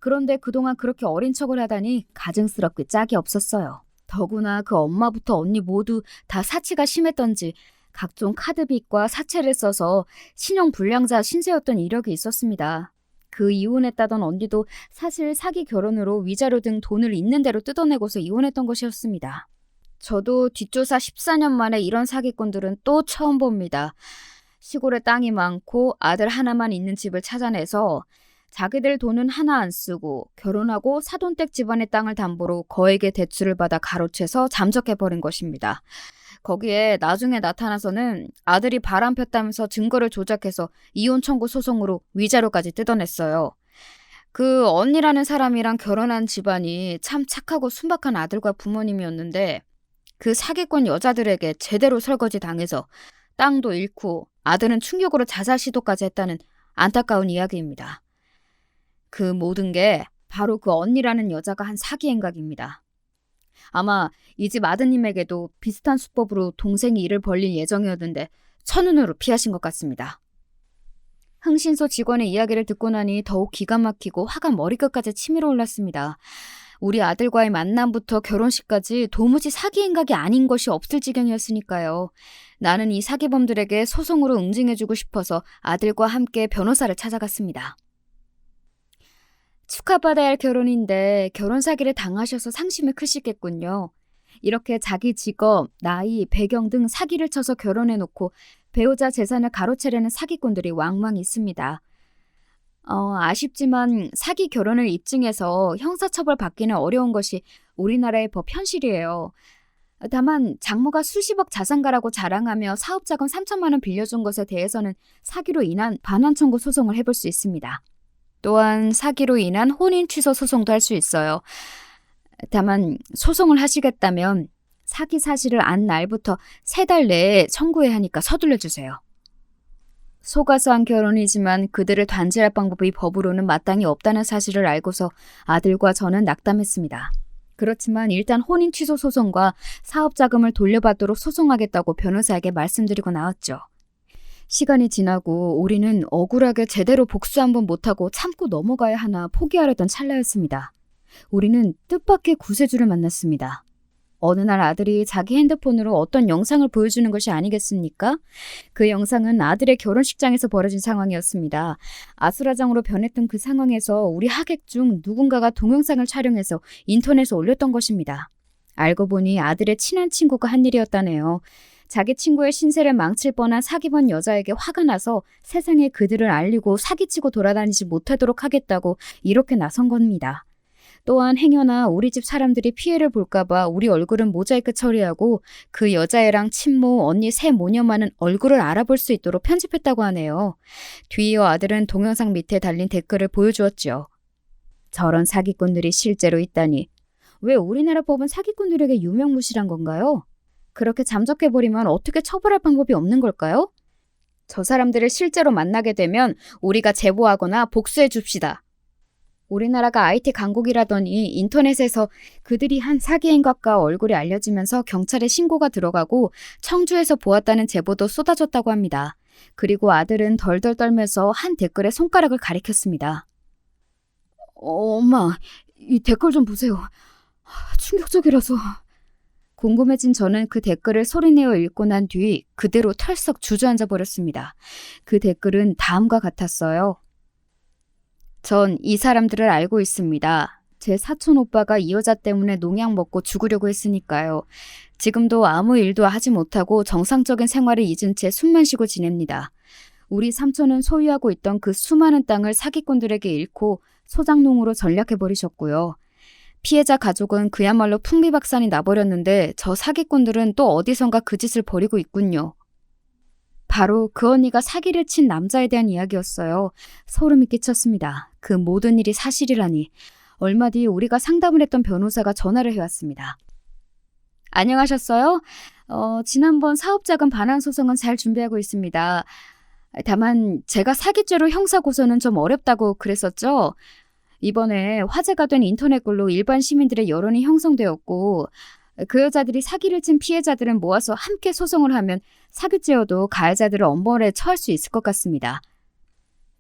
그런데 그동안 그렇게 어린 척을 하다니 가증스럽게 짝이 없었어요. 더구나 그 엄마부터 언니 모두 다 사치가 심했던지 각종 카드빚과 사채를 써서 신용불량자 신세였던 이력이 있었습니다. 그 이혼했다던 언니도 사실 사기 결혼으로 위자료 등 돈을 있는 대로 뜯어내고서 이혼했던 것이었습니다. 저도 뒷조사 14년 만에 이런 사기꾼들은 또 처음 봅니다. 시골에 땅이 많고 아들 하나만 있는 집을 찾아내서 자기들 돈은 하나 안 쓰고 결혼하고 사돈댁 집안의 땅을 담보로 거액의 대출을 받아 가로채서 잠적해버린 것입니다. 거기에 나중에 나타나서는 아들이 바람 폈다면서 증거를 조작해서 이혼 청구 소송으로 위자료까지 뜯어냈어요. 그 언니라는 사람이랑 결혼한 집안이 참 착하고 순박한 아들과 부모님이었는데 그 사기꾼 여자들에게 제대로 설거지 당해서 땅도 잃고 아들은 충격으로 자살 시도까지 했다는 안타까운 이야기입니다. 그 모든 게 바로 그 언니라는 여자가 한 사기 행각입니다. 아마 이 집 아드님에게도 비슷한 수법으로 동생이 일을 벌릴 예정이었는데 천운으로 피하신 것 같습니다. 흥신소 직원의 이야기를 듣고 나니 더욱 기가 막히고 화가 머리끝까지 치밀어 올랐습니다. 우리 아들과의 만남부터 결혼식까지 도무지 사기 행각이 아닌 것이 없을 지경이었으니까요. 나는 이 사기범들에게 소송으로 응징해주고 싶어서 아들과 함께 변호사를 찾아갔습니다. 축하받아야 할 결혼인데 결혼 사기를 당하셔서 상심이 크시겠군요. 이렇게 자기 직업, 나이, 배경 등 사기를 쳐서 결혼해놓고 배우자 재산을 가로채려는 사기꾼들이 왕왕 있습니다. 아쉽지만 사기 결혼을 입증해서 형사처벌 받기는 어려운 것이 우리나라의 법 현실이에요. 다만 장모가 수십억 자산가라고 자랑하며 사업자금 3천만 원 빌려준 것에 대해서는 사기로 인한 반환 청구 소송을 해볼 수 있습니다. 또한 사기로 인한 혼인 취소 소송도 할 수 있어요. 다만 소송을 하시겠다면 사기 사실을 안 날부터 3달 내에 청구해야 하니까 서둘러 주세요. 속아서 한 결혼이지만 그들을 단죄할 방법이 법으로는 마땅히 없다는 사실을 알고서 아들과 저는 낙담했습니다. 그렇지만 일단 혼인 취소 소송과 사업자금을 돌려받도록 소송하겠다고 변호사에게 말씀드리고 나왔죠. 시간이 지나고 우리는 억울하게 제대로 복수 한번 못하고 참고 넘어가야 하나 포기하려던 찰나였습니다. 우리는 뜻밖의 구세주를 만났습니다. 어느 날 아들이 자기 핸드폰으로 어떤 영상을 보여주는 것이 아니겠습니까? 그 영상은 아들의 결혼식장에서 벌어진 상황이었습니다. 아수라장으로 변했던 그 상황에서 우리 하객 중 누군가가 동영상을 촬영해서 인터넷에 올렸던 것입니다. 알고 보니 아들의 친한 친구가 한 일이었다네요. 자기 친구의 신세를 망칠 뻔한 사기범 여자에게 화가 나서 세상에 그들을 알리고 사기치고 돌아다니지 못하도록 하겠다고 이렇게 나선 겁니다. 또한 행여나 우리 집 사람들이 피해를 볼까봐 우리 얼굴은 모자이크 처리하고 그 여자애랑 친모, 언니 세 모녀만은 얼굴을 알아볼 수 있도록 편집했다고 하네요. 뒤이어 아들은 동영상 밑에 달린 댓글을 보여주었죠. 저런 사기꾼들이 실제로 있다니. 왜 우리나라 법은 사기꾼들에게 유명무실한 건가요? 그렇게 잠적해버리면 어떻게 처벌할 방법이 없는 걸까요? 저 사람들을 실제로 만나게 되면 우리가 제보하거나 복수해 줍시다. 우리나라가 IT 강국이라더니 인터넷에서 그들이 한 사기 행각과 얼굴이 알려지면서 경찰에 신고가 들어가고 청주에서 보았다는 제보도 쏟아졌다고 합니다. 그리고 아들은 덜덜 떨면서 한 댓글에 손가락을 가리켰습니다. 엄마, 이 댓글 좀 보세요. 충격적이라서. 궁금해진 저는 그 댓글을 소리내어 읽고 난 뒤 그대로 털썩 주저앉아 버렸습니다. 그 댓글은 다음과 같았어요. 전 이 사람들을 알고 있습니다. 제 사촌 오빠가 이 여자 때문에 농약 먹고 죽으려고 했으니까요. 지금도 아무 일도 하지 못하고 정상적인 생활을 잊은 채 숨만 쉬고 지냅니다. 우리 삼촌은 소유하고 있던 그 수많은 땅을 사기꾼들에게 잃고 소작농으로 전략해버리셨고요. 피해자 가족은 그야말로 풍비박산이 나버렸는데 저 사기꾼들은 또 어디선가 그 짓을 벌이고 있군요. 바로 그 언니가 사기를 친 남자에 대한 이야기였어요. 소름이 끼쳤습니다. 그 모든 일이 사실이라니. 얼마 뒤 우리가 상담을 했던 변호사가 전화를 해왔습니다. 안녕하셨어요? 지난번 사업자금 반환 소송은 잘 준비하고 있습니다. 다만 제가 사기죄로 형사 고소는 좀 어렵다고 그랬었죠? 이번에 화제가 된 인터넷 글로 일반 시민들의 여론이 형성되었고 그 여자들이 사기를 친 피해자들을 모아서 함께 소송을 하면 사기죄여도 가해자들을 엄벌에 처할 수 있을 것 같습니다.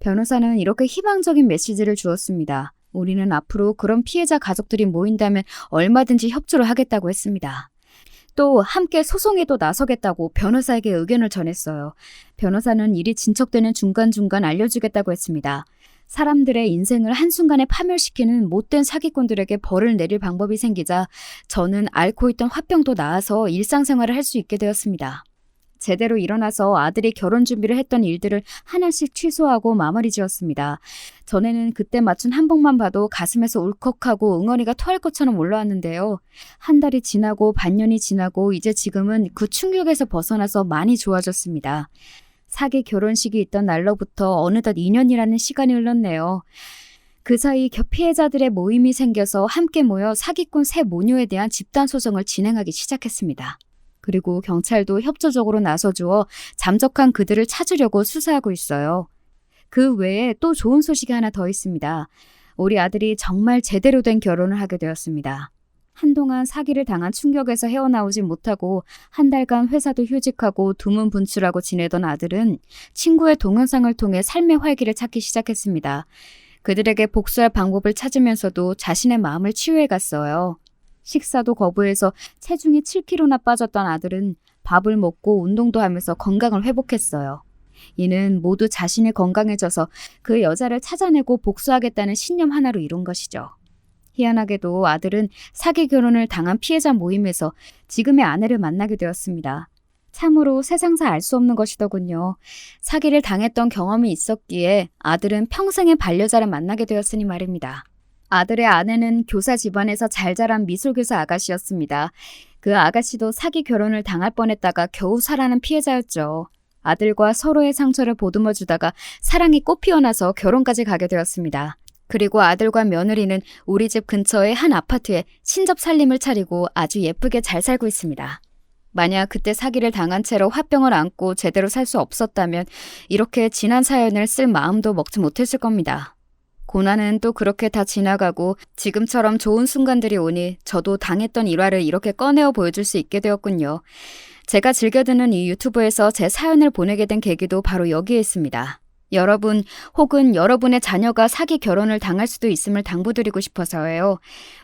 변호사는 이렇게 희망적인 메시지를 주었습니다. 우리는 앞으로 그런 피해자 가족들이 모인다면 얼마든지 협조를 하겠다고 했습니다. 또 함께 소송에도 나서겠다고 변호사에게 의견을 전했어요. 변호사는 일이 진척되는 중간중간 알려주겠다고 했습니다. 사람들의 인생을 한순간에 파멸시키는 못된 사기꾼들에게 벌을 내릴 방법이 생기자 저는 앓고 있던 화병도 나아서 일상생활을 할 수 있게 되었습니다. 제대로 일어나서 아들이 결혼 준비를 했던 일들을 하나씩 취소하고 마무리 지었습니다. 전에는 그때 맞춘 한복만 봐도 가슴에서 울컥하고 응어리가 토할 것처럼 올라왔는데요. 한 달이 지나고 반년이 지나고 이제 지금은 그 충격에서 벗어나서 많이 좋아졌습니다. 사기 결혼식이 있던 날로부터 어느덧 2년이라는 시간이 흘렀네요. 그 사이 피해자들의 모임이 생겨서 함께 모여 사기꾼 새 모녀에 대한 집단 소송을 진행하기 시작했습니다. 그리고 경찰도 협조적으로 나서주어 잠적한 그들을 찾으려고 수사하고 있어요. 그 외에 또 좋은 소식이 하나 더 있습니다. 우리 아들이 정말 제대로 된 결혼을 하게 되었습니다. 한동안 사기를 당한 충격에서 헤어나오지 못하고 한 달간 회사도 휴직하고 두문분출하고 지내던 아들은 친구의 동영상을 통해 삶의 활기를 찾기 시작했습니다. 그들에게 복수할 방법을 찾으면서도 자신의 마음을 치유해갔어요. 식사도 거부해서 체중이 7kg나 빠졌던 아들은 밥을 먹고 운동도 하면서 건강을 회복했어요. 이는 모두 자신이 건강해져서 그 여자를 찾아내고 복수하겠다는 신념 하나로 이룬 것이죠. 희한하게도 아들은 사기 결혼을 당한 피해자 모임에서 지금의 아내를 만나게 되었습니다. 참으로 세상사 알 수 없는 것이더군요. 사기를 당했던 경험이 있었기에 아들은 평생의 반려자를 만나게 되었으니 말입니다. 아들의 아내는 교사 집안에서 잘 자란 미술교사 아가씨였습니다. 그 아가씨도 사기 결혼을 당할 뻔했다가 겨우 살아난 피해자였죠. 아들과 서로의 상처를 보듬어 주다가 사랑이 꽃피어나서 결혼까지 가게 되었습니다. 그리고 아들과 며느리는 우리 집 근처의 한 아파트에 신접 살림을 차리고 아주 예쁘게 잘 살고 있습니다. 만약 그때 사기를 당한 채로 화병을 안고 제대로 살 수 없었다면 이렇게 지난 사연을 쓸 마음도 먹지 못했을 겁니다. 고난은 또 그렇게 다 지나가고 지금처럼 좋은 순간들이 오니 저도 당했던 일화를 이렇게 꺼내어 보여줄 수 있게 되었군요. 제가 즐겨 듣는 이 유튜브에서 제 사연을 보내게 된 계기도 바로 여기에 있습니다. 여러분 혹은 여러분의 자녀가 사기 결혼을 당할 수도 있음을 당부드리고 싶어서예요.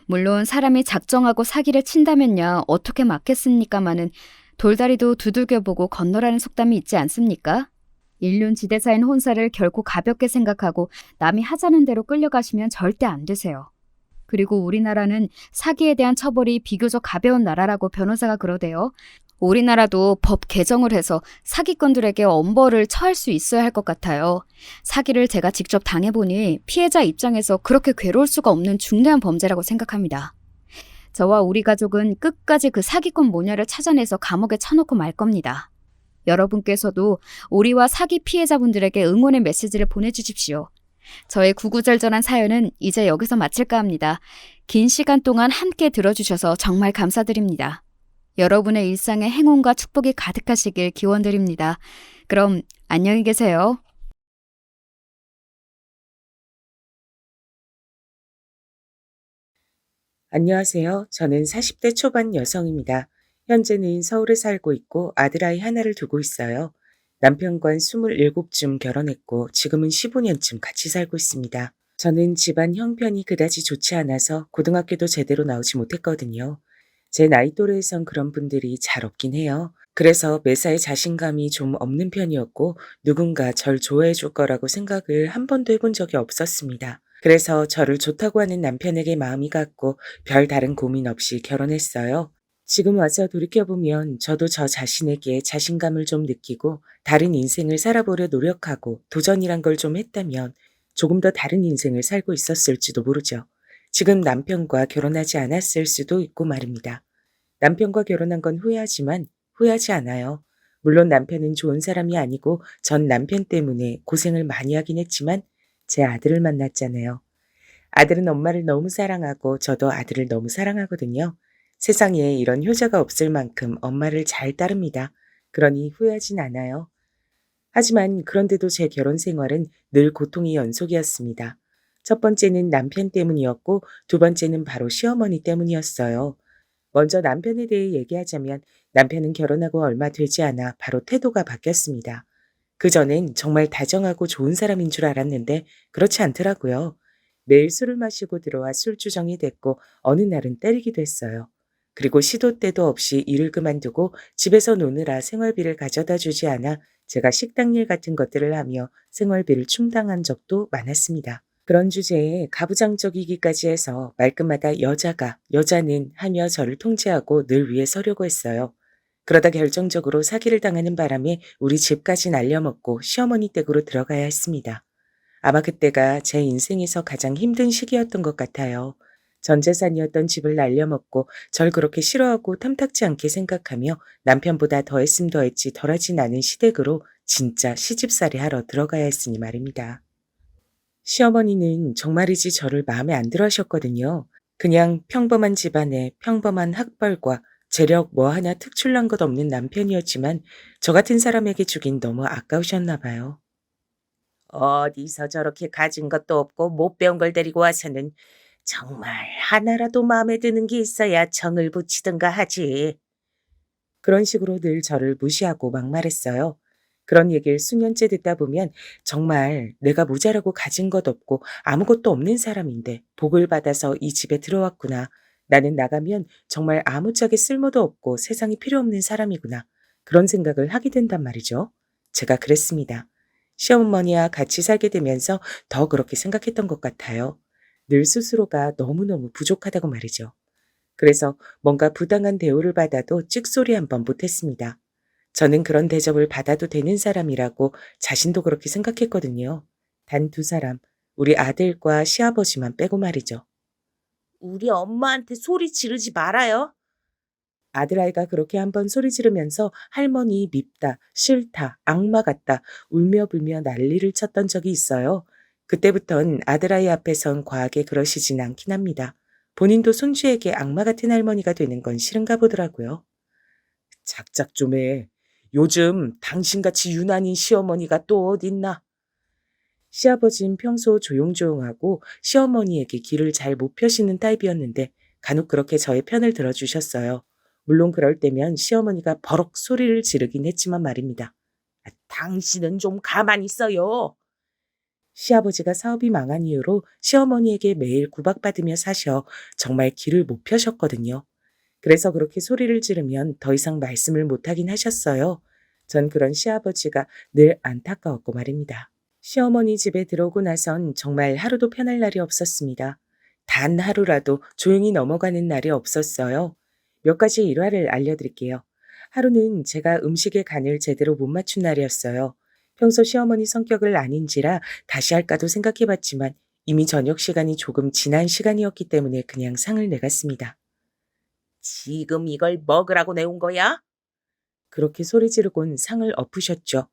물론 사람이 작정하고 사기를 친다면야 어떻게 막겠습니까마는 돌다리도 두들겨보고 건너라는 속담이 있지 않습니까? 인륜지대사인 혼사를 결코 가볍게 생각하고 남이 하자는 대로 끌려가시면 절대 안 되세요. 그리고 우리나라는 사기에 대한 처벌이 비교적 가벼운 나라라고 변호사가 그러대요. 우리나라도 법 개정을 해서 사기꾼들에게 엄벌을 처할 수 있어야 할 것 같아요. 사기를 제가 직접 당해보니 피해자 입장에서 그렇게 괴로울 수가 없는 중대한 범죄라고 생각합니다. 저와 우리 가족은 끝까지 그 사기꾼 모녀를 찾아내서 감옥에 쳐놓고 말 겁니다. 여러분께서도 우리와 사기 피해자분들에게 응원의 메시지를 보내주십시오. 저의 구구절절한 사연은 이제 여기서 마칠까 합니다. 긴 시간 동안 함께 들어주셔서 정말 감사드립니다. 여러분의 일상에 행운과 축복이 가득하시길 기원드립니다. 그럼 안녕히 계세요. 안녕하세요. 저는 40대 초반 여성입니다. 현재는 서울에 살고 있고 아들아이 하나를 두고 있어요. 남편과 27쯤 결혼했고 지금은 15년쯤 같이 살고 있습니다. 저는 집안 형편이 그다지 좋지 않아서 고등학교도 제대로 나오지 못했거든요. 제 나이 또래에선 그런 분들이 잘 없긴 해요. 그래서 매사에 자신감이 좀 없는 편이었고 누군가 절 좋아해 줄 거라고 생각을 한 번도 해본 적이 없었습니다. 그래서 저를 좋다고 하는 남편에게 마음이 갔고 별 다른 고민 없이 결혼했어요. 지금 와서 돌이켜보면 저도 저 자신에게 자신감을 좀 느끼고 다른 인생을 살아보려 노력하고 도전이란 걸 좀 했다면 조금 더 다른 인생을 살고 있었을지도 모르죠. 지금 남편과 결혼하지 않았을 수도 있고 말입니다. 남편과 결혼한 건 후회하지만 후회하지 않아요. 물론 남편은 좋은 사람이 아니고 전 남편 때문에 고생을 많이 하긴 했지만 제 아들을 만났잖아요. 아들은 엄마를 너무 사랑하고 저도 아들을 너무 사랑하거든요. 세상에 이런 효자가 없을 만큼 엄마를 잘 따릅니다. 그러니 후회하진 않아요. 하지만 그런데도 제 결혼 생활은 늘 고통의 연속이었습니다. 첫 번째는 남편 때문이었고 두 번째는 바로 시어머니 때문이었어요. 먼저 남편에 대해 얘기하자면 남편은 결혼하고 얼마 되지 않아 바로 태도가 바뀌었습니다. 그전엔 정말 다정하고 좋은 사람인 줄 알았는데 그렇지 않더라고요. 매일 술을 마시고 들어와 술주정이 됐고 어느 날은 때리기도 했어요. 그리고 시도 때도 없이 일을 그만두고 집에서 노느라 생활비를 가져다 주지 않아 제가 식당 일 같은 것들을 하며 생활비를 충당한 적도 많았습니다. 그런 주제에 가부장적이기까지 해서 말끝마다 여자는 하며 저를 통제하고 늘 위에 서려고 했어요. 그러다 결정적으로 사기를 당하는 바람에 우리 집까지 날려먹고 시어머니 댁으로 들어가야 했습니다. 아마 그때가 제 인생에서 가장 힘든 시기였던 것 같아요. 전 재산이었던 집을 날려먹고 절 그렇게 싫어하고 탐탁지 않게 생각하며 남편보다 더했음 더했지 덜하진 않은 시댁으로 진짜 시집살이 하러 들어가야 했으니 말입니다. 시어머니는 정말이지 저를 마음에 안 들어 하셨거든요. 그냥 평범한 집안에 평범한 학벌과 재력 뭐 하나 특출난 것 없는 남편이었지만 저 같은 사람에게 주긴 너무 아까우셨나 봐요. 어디서 저렇게 가진 것도 없고 못 배운 걸 데리고 와서는 정말 하나라도 마음에 드는 게 있어야 정을 붙이든가 하지. 그런 식으로 늘 저를 무시하고 막말했어요. 그런 얘기를 수년째 듣다 보면 정말 내가 모자라고 가진 것 없고 아무것도 없는 사람인데 복을 받아서 이 집에 들어왔구나. 나는 나가면 정말 아무짝에 쓸모도 없고 세상이 필요 없는 사람이구나. 그런 생각을 하게 된단 말이죠. 제가 그랬습니다. 시어머니와 같이 살게 되면서 더 그렇게 생각했던 것 같아요. 늘 스스로가 너무너무 부족하다고 말이죠. 그래서 뭔가 부당한 대우를 받아도 찍소리 한 번 못했습니다. 저는 그런 대접을 받아도 되는 사람이라고 자신도 그렇게 생각했거든요. 단 두 사람, 우리 아들과 시아버지만 빼고 말이죠. 우리 엄마한테 소리 지르지 말아요. 아들아이가 그렇게 한번 소리 지르면서 할머니 밉다, 싫다, 악마 같다, 울며 불며 난리를 쳤던 적이 있어요. 그때부턴 아들아이 앞에선 과하게 그러시진 않긴 합니다. 본인도 손주에게 악마 같은 할머니가 되는 건 싫은가 보더라고요. 작작 좀 해. 요즘 당신같이 유난인 시어머니가 또 어딨나? 시아버진 평소 조용조용하고 시어머니에게 길을 잘 못 펴시는 타입이었는데 간혹 그렇게 저의 편을 들어주셨어요. 물론 그럴 때면 시어머니가 버럭 소리를 지르긴 했지만 말입니다. 아, 당신은 좀 가만히 있어요. 시아버지가 사업이 망한 이후로 시어머니에게 매일 구박받으며 사셔 정말 길을 못 펴셨거든요. 그래서 그렇게 소리를 지르면 더 이상 말씀을 못하긴 하셨어요. 전 그런 시아버지가 늘 안타까웠고 말입니다. 시어머니 집에 들어오고 나선 정말 하루도 편할 날이 없었습니다. 단 하루라도 조용히 넘어가는 날이 없었어요. 몇 가지 일화를 알려드릴게요. 하루는 제가 음식의 간을 제대로 못 맞춘 날이었어요. 평소 시어머니 성격을 아닌지라 다시 할까도 생각해봤지만 이미 저녁 시간이 조금 지난 시간이었기 때문에 그냥 상을 내갔습니다. 지금 이걸 먹으라고 내온 거야? 그렇게 소리 지르곤 상을 엎으셨죠.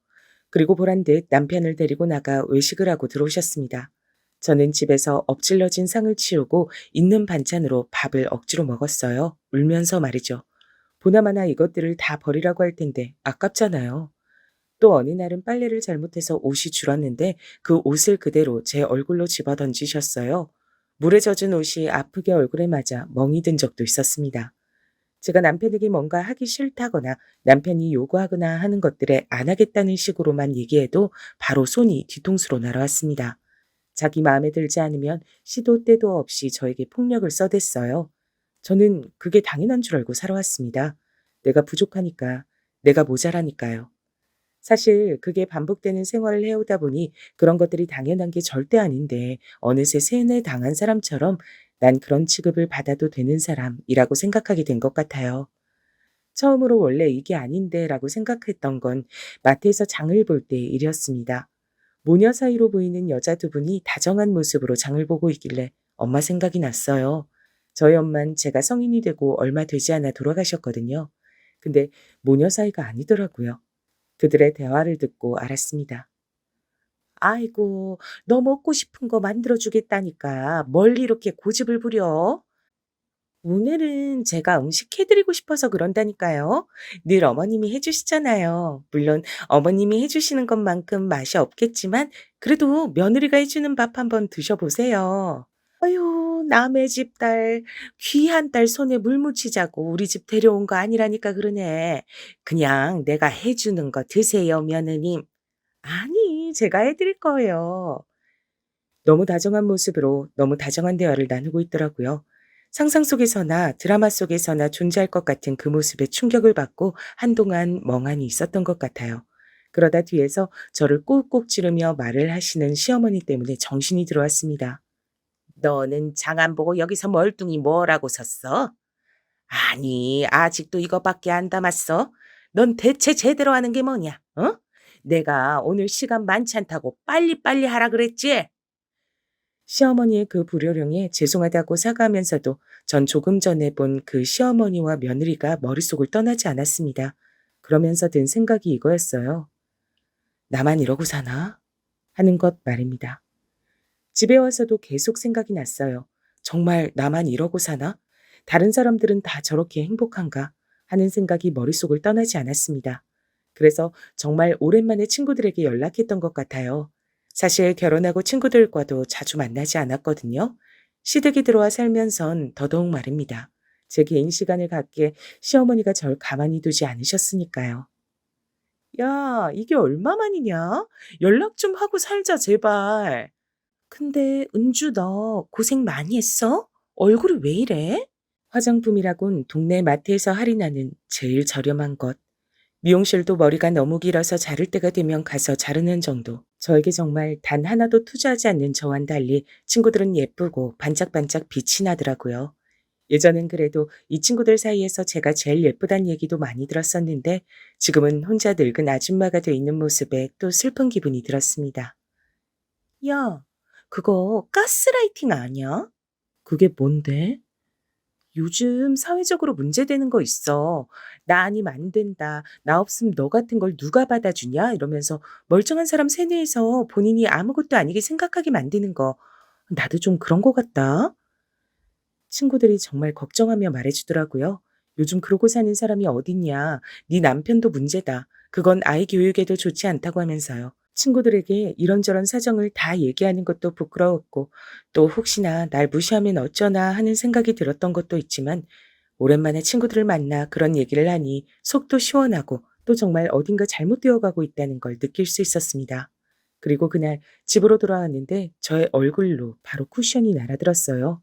그리고 보란 듯 남편을 데리고 나가 외식을 하고 들어오셨습니다. 저는 집에서 엎질러진 상을 치우고 있는 반찬으로 밥을 억지로 먹었어요. 울면서 말이죠. 보나마나 이것들을 다 버리라고 할 텐데 아깝잖아요. 또 어느 날은 빨래를 잘못해서 옷이 줄었는데 그 옷을 그대로 제 얼굴로 집어 던지셨어요. 물에 젖은 옷이 아프게 얼굴에 맞아 멍이 든 적도 있었습니다. 제가 남편에게 뭔가 하기 싫다거나 남편이 요구하거나 하는 것들에 안 하겠다는 식으로만 얘기해도 바로 손이 뒤통수로 날아왔습니다. 자기 마음에 들지 않으면 시도 때도 없이 저에게 폭력을 써댔어요. 저는 그게 당연한 줄 알고 살아왔습니다. 내가 부족하니까, 내가 모자라니까요. 사실 그게 반복되는 생활을 해오다 보니 그런 것들이 당연한 게 절대 아닌데 어느새 세뇌당한 사람처럼 난 그런 취급을 받아도 되는 사람이라고 생각하게 된 것 같아요. 처음으로 원래 이게 아닌데 라고 생각했던 건 마트에서 장을 볼 때 일이었습니다. 모녀 사이로 보이는 여자 두 분이 다정한 모습으로 장을 보고 있길래 엄마 생각이 났어요. 저희 엄만 제가 성인이 되고 얼마 되지 않아 돌아가셨거든요. 근데 모녀 사이가 아니더라고요. 그들의 대화를 듣고 알았습니다. 아이고, 너 먹고 싶은 거 만들어주겠다니까 뭘 이렇게 고집을 부려? 오늘은 제가 음식 해드리고 싶어서 그런다니까요. 늘 어머님이 해주시잖아요. 물론 어머님이 해주시는 것만큼 맛이 없겠지만 그래도 며느리가 해주는 밥 한번 드셔보세요. 아유, 남의 집 딸, 귀한 딸 손에 물 묻히자고 우리 집 데려온 거 아니라니까 그러네. 그냥 내가 해주는 거 드세요, 며느님. 아니, 제가 해드릴 거예요. 너무 다정한 모습으로 너무 다정한 대화를 나누고 있더라고요. 상상 속에서나 드라마 속에서나 존재할 것 같은 그 모습에 충격을 받고 한동안 멍하니 있었던 것 같아요. 그러다 뒤에서 저를 꾹꾹 찌르며 말을 하시는 시어머니 때문에 정신이 들어왔습니다. 너는 장 안 보고 여기서 멀뚱히 뭐라고 섰어? 아니, 아직도 이거밖에 안 담았어? 넌 대체 제대로 하는 게 뭐냐? 어? 내가 오늘 시간 많지 않다고 빨리빨리 하라 그랬지? 시어머니의 그 불효령에 죄송하다고 사과하면서도 전 조금 전에 본 그 시어머니와 며느리가 머릿속을 떠나지 않았습니다. 그러면서 든 생각이 이거였어요. 나만 이러고 사나? 하는 것 말입니다. 집에 와서도 계속 생각이 났어요. 정말 나만 이러고 사나? 다른 사람들은 다 저렇게 행복한가? 하는 생각이 머릿속을 떠나지 않았습니다. 그래서 정말 오랜만에 친구들에게 연락했던 것 같아요. 사실 결혼하고 친구들과도 자주 만나지 않았거든요. 시댁이 들어와 살면선 더더욱 말입니다. 제 개인 시간을 갖기에 시어머니가 절 가만히 두지 않으셨으니까요. 야, 이게 얼마만이냐? 연락 좀 하고 살자, 제발. 근데 은주 너 고생 많이 했어? 얼굴이 왜 이래? 화장품이라곤 동네 마트에서 할인하는 제일 저렴한 것. 미용실도 머리가 너무 길어서 자를 때가 되면 가서 자르는 정도. 저에게 정말 단 하나도 투자하지 않는 저와는 달리 친구들은 예쁘고 반짝반짝 빛이 나더라고요. 예전엔 그래도 이 친구들 사이에서 제가 제일 예쁘단 얘기도 많이 들었었는데 지금은 혼자 늙은 아줌마가 돼 있는 모습에 또 슬픈 기분이 들었습니다. 야, 그거 가스라이팅 아니야? 그게 뭔데? 요즘 사회적으로 문제되는 거 있어. 나 아니면 안 된다. 나 없으면 너 같은 걸 누가 받아주냐? 이러면서 멀쩡한 사람 세뇌해서 본인이 아무것도 아니게 생각하게 만드는 거. 나도 좀 그런 거 같다. 친구들이 정말 걱정하며 말해주더라고요. 요즘 그러고 사는 사람이 어딨냐. 네 남편도 문제다. 그건 아이 교육에도 좋지 않다고 하면서요. 친구들에게 이런저런 사정을 다 얘기하는 것도 부끄러웠고 또 혹시나 날 무시하면 어쩌나 하는 생각이 들었던 것도 있지만 오랜만에 친구들을 만나 그런 얘기를 하니 속도 시원하고 또 정말 어딘가 잘못되어 가고 있다는 걸 느낄 수 있었습니다. 그리고 그날 집으로 돌아왔는데 저의 얼굴로 바로 쿠션이 날아들었어요.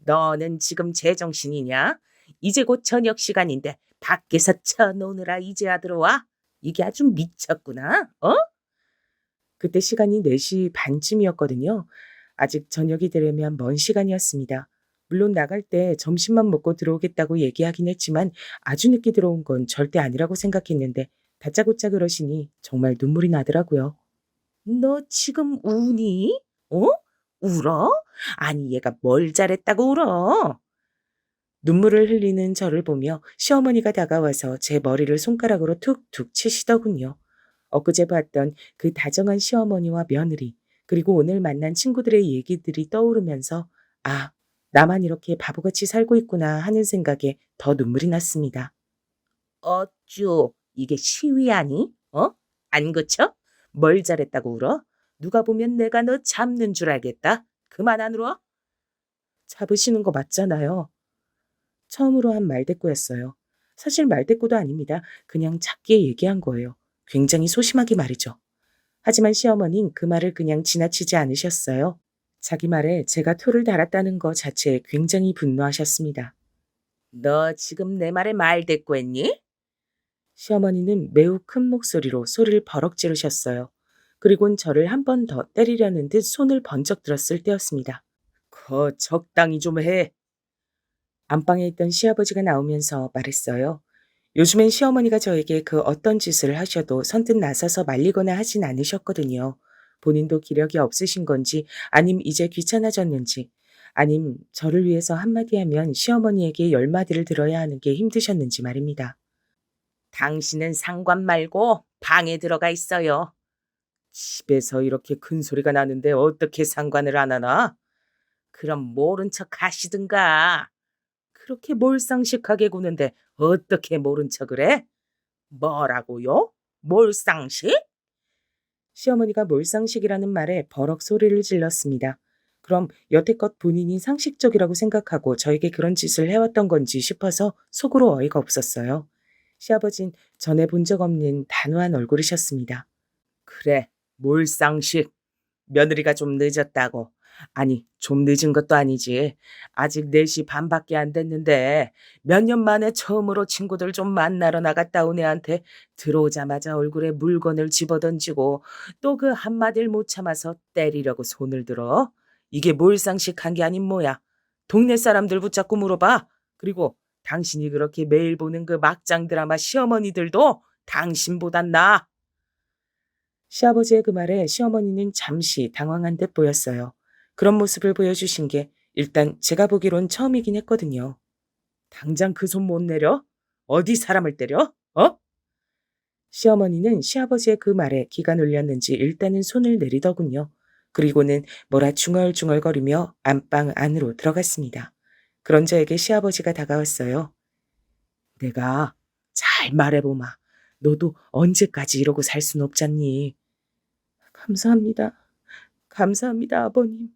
너는 지금 제정신이냐? 이제 곧 저녁 시간인데 밖에서 쳐노느라 이제야 들어와? 이게 아주 미쳤구나. 어? 그때 시간이 4시 반쯤이었거든요. 아직 저녁이 되려면 먼 시간이었습니다. 물론 나갈 때 점심만 먹고 들어오겠다고 얘기하긴 했지만 아주 늦게 들어온 건 절대 아니라고 생각했는데 다짜고짜 그러시니 정말 눈물이 나더라고요. 너 지금 우니? 어? 울어? 아니 얘가 뭘 잘했다고 울어? 눈물을 흘리는 저를 보며 시어머니가 다가와서 제 머리를 손가락으로 툭툭 치시더군요. 엊그제 봤던 그 다정한 시어머니와 며느리, 그리고 오늘 만난 친구들의 얘기들이 떠오르면서 아, 나만 이렇게 바보같이 살고 있구나 하는 생각에 더 눈물이 났습니다. 어쭈, 이게 시위 아니? 어? 안 그쳐? 뭘 잘했다고 울어? 누가 보면 내가 너 잡는 줄 알겠다. 그만 안 울어? 잡으시는 거 맞잖아요. 처음으로 한 말대꾸였어요. 사실 말대꾸도 아닙니다. 그냥 작게 얘기한 거예요. 굉장히 소심하게 말이죠. 하지만 시어머니는 그 말을 그냥 지나치지 않으셨어요. 자기 말에 제가 토를 달았다는 것 자체에 굉장히 분노하셨습니다. 너 지금 내 말에 말대꾸했니? 시어머니는 매우 큰 목소리로 소리를 버럭 지르셨어요. 그리곤 저를 한 번 더 때리려는 듯 손을 번쩍 들었을 때였습니다. 적당히 좀 해. 안방에 있던 시아버지가 나오면서 말했어요. 요즘엔 시어머니가 저에게 그 어떤 짓을 하셔도 선뜻 나서서 말리거나 하진 않으셨거든요. 본인도 기력이 없으신 건지, 아님 이제 귀찮아졌는지, 아님 저를 위해서 한마디 하면 시어머니에게 열 마디를 들어야 하는 게 힘드셨는지 말입니다. 당신은 상관 말고 방에 들어가 있어요. 집에서 이렇게 큰 소리가 나는데 어떻게 상관을 안 하나? 그럼 모른 척 하시든가. 그렇게 몰상식하게 구는데 어떻게 모른 척을 해? 뭐라고요? 몰상식? 시어머니가 몰상식이라는 말에 버럭 소리를 질렀습니다. 그럼 여태껏 본인이 상식적이라고 생각하고 저에게 그런 짓을 해왔던 건지 싶어서 속으로 어이가 없었어요. 시아버진 전에 본 적 없는 단호한 얼굴이셨습니다. 그래, 몰상식. 며느리가 좀 늦었다고. 아니, 좀 늦은 것도 아니지. 아직 4시 반밖에 안 됐는데 몇 년 만에 처음으로 친구들 좀 만나러 나갔다 온 애한테 들어오자마자 얼굴에 물건을 집어던지고 또 그 한마디를 못 참아서 때리려고 손을 들어. 이게 몰상식한 게 아닌 뭐야. 동네 사람들 붙잡고 물어봐. 그리고 당신이 그렇게 매일 보는 그 막장 드라마 시어머니들도 당신보단 나아. 시아버지의 그 말에 시어머니는 잠시 당황한 듯 보였어요. 그런 모습을 보여주신 게 일단 제가 보기론 처음이긴 했거든요. 당장 그 손 못 내려? 어디 사람을 때려? 어? 시어머니는 시아버지의 그 말에 기가 눌렸는지 일단은 손을 내리더군요. 그리고는 뭐라 중얼중얼거리며 안방 안으로 들어갔습니다. 그런 저에게 시아버지가 다가왔어요. 내가 잘 말해보마. 너도 언제까지 이러고 살 순 없잖니. 감사합니다. 감사합니다, 아버님.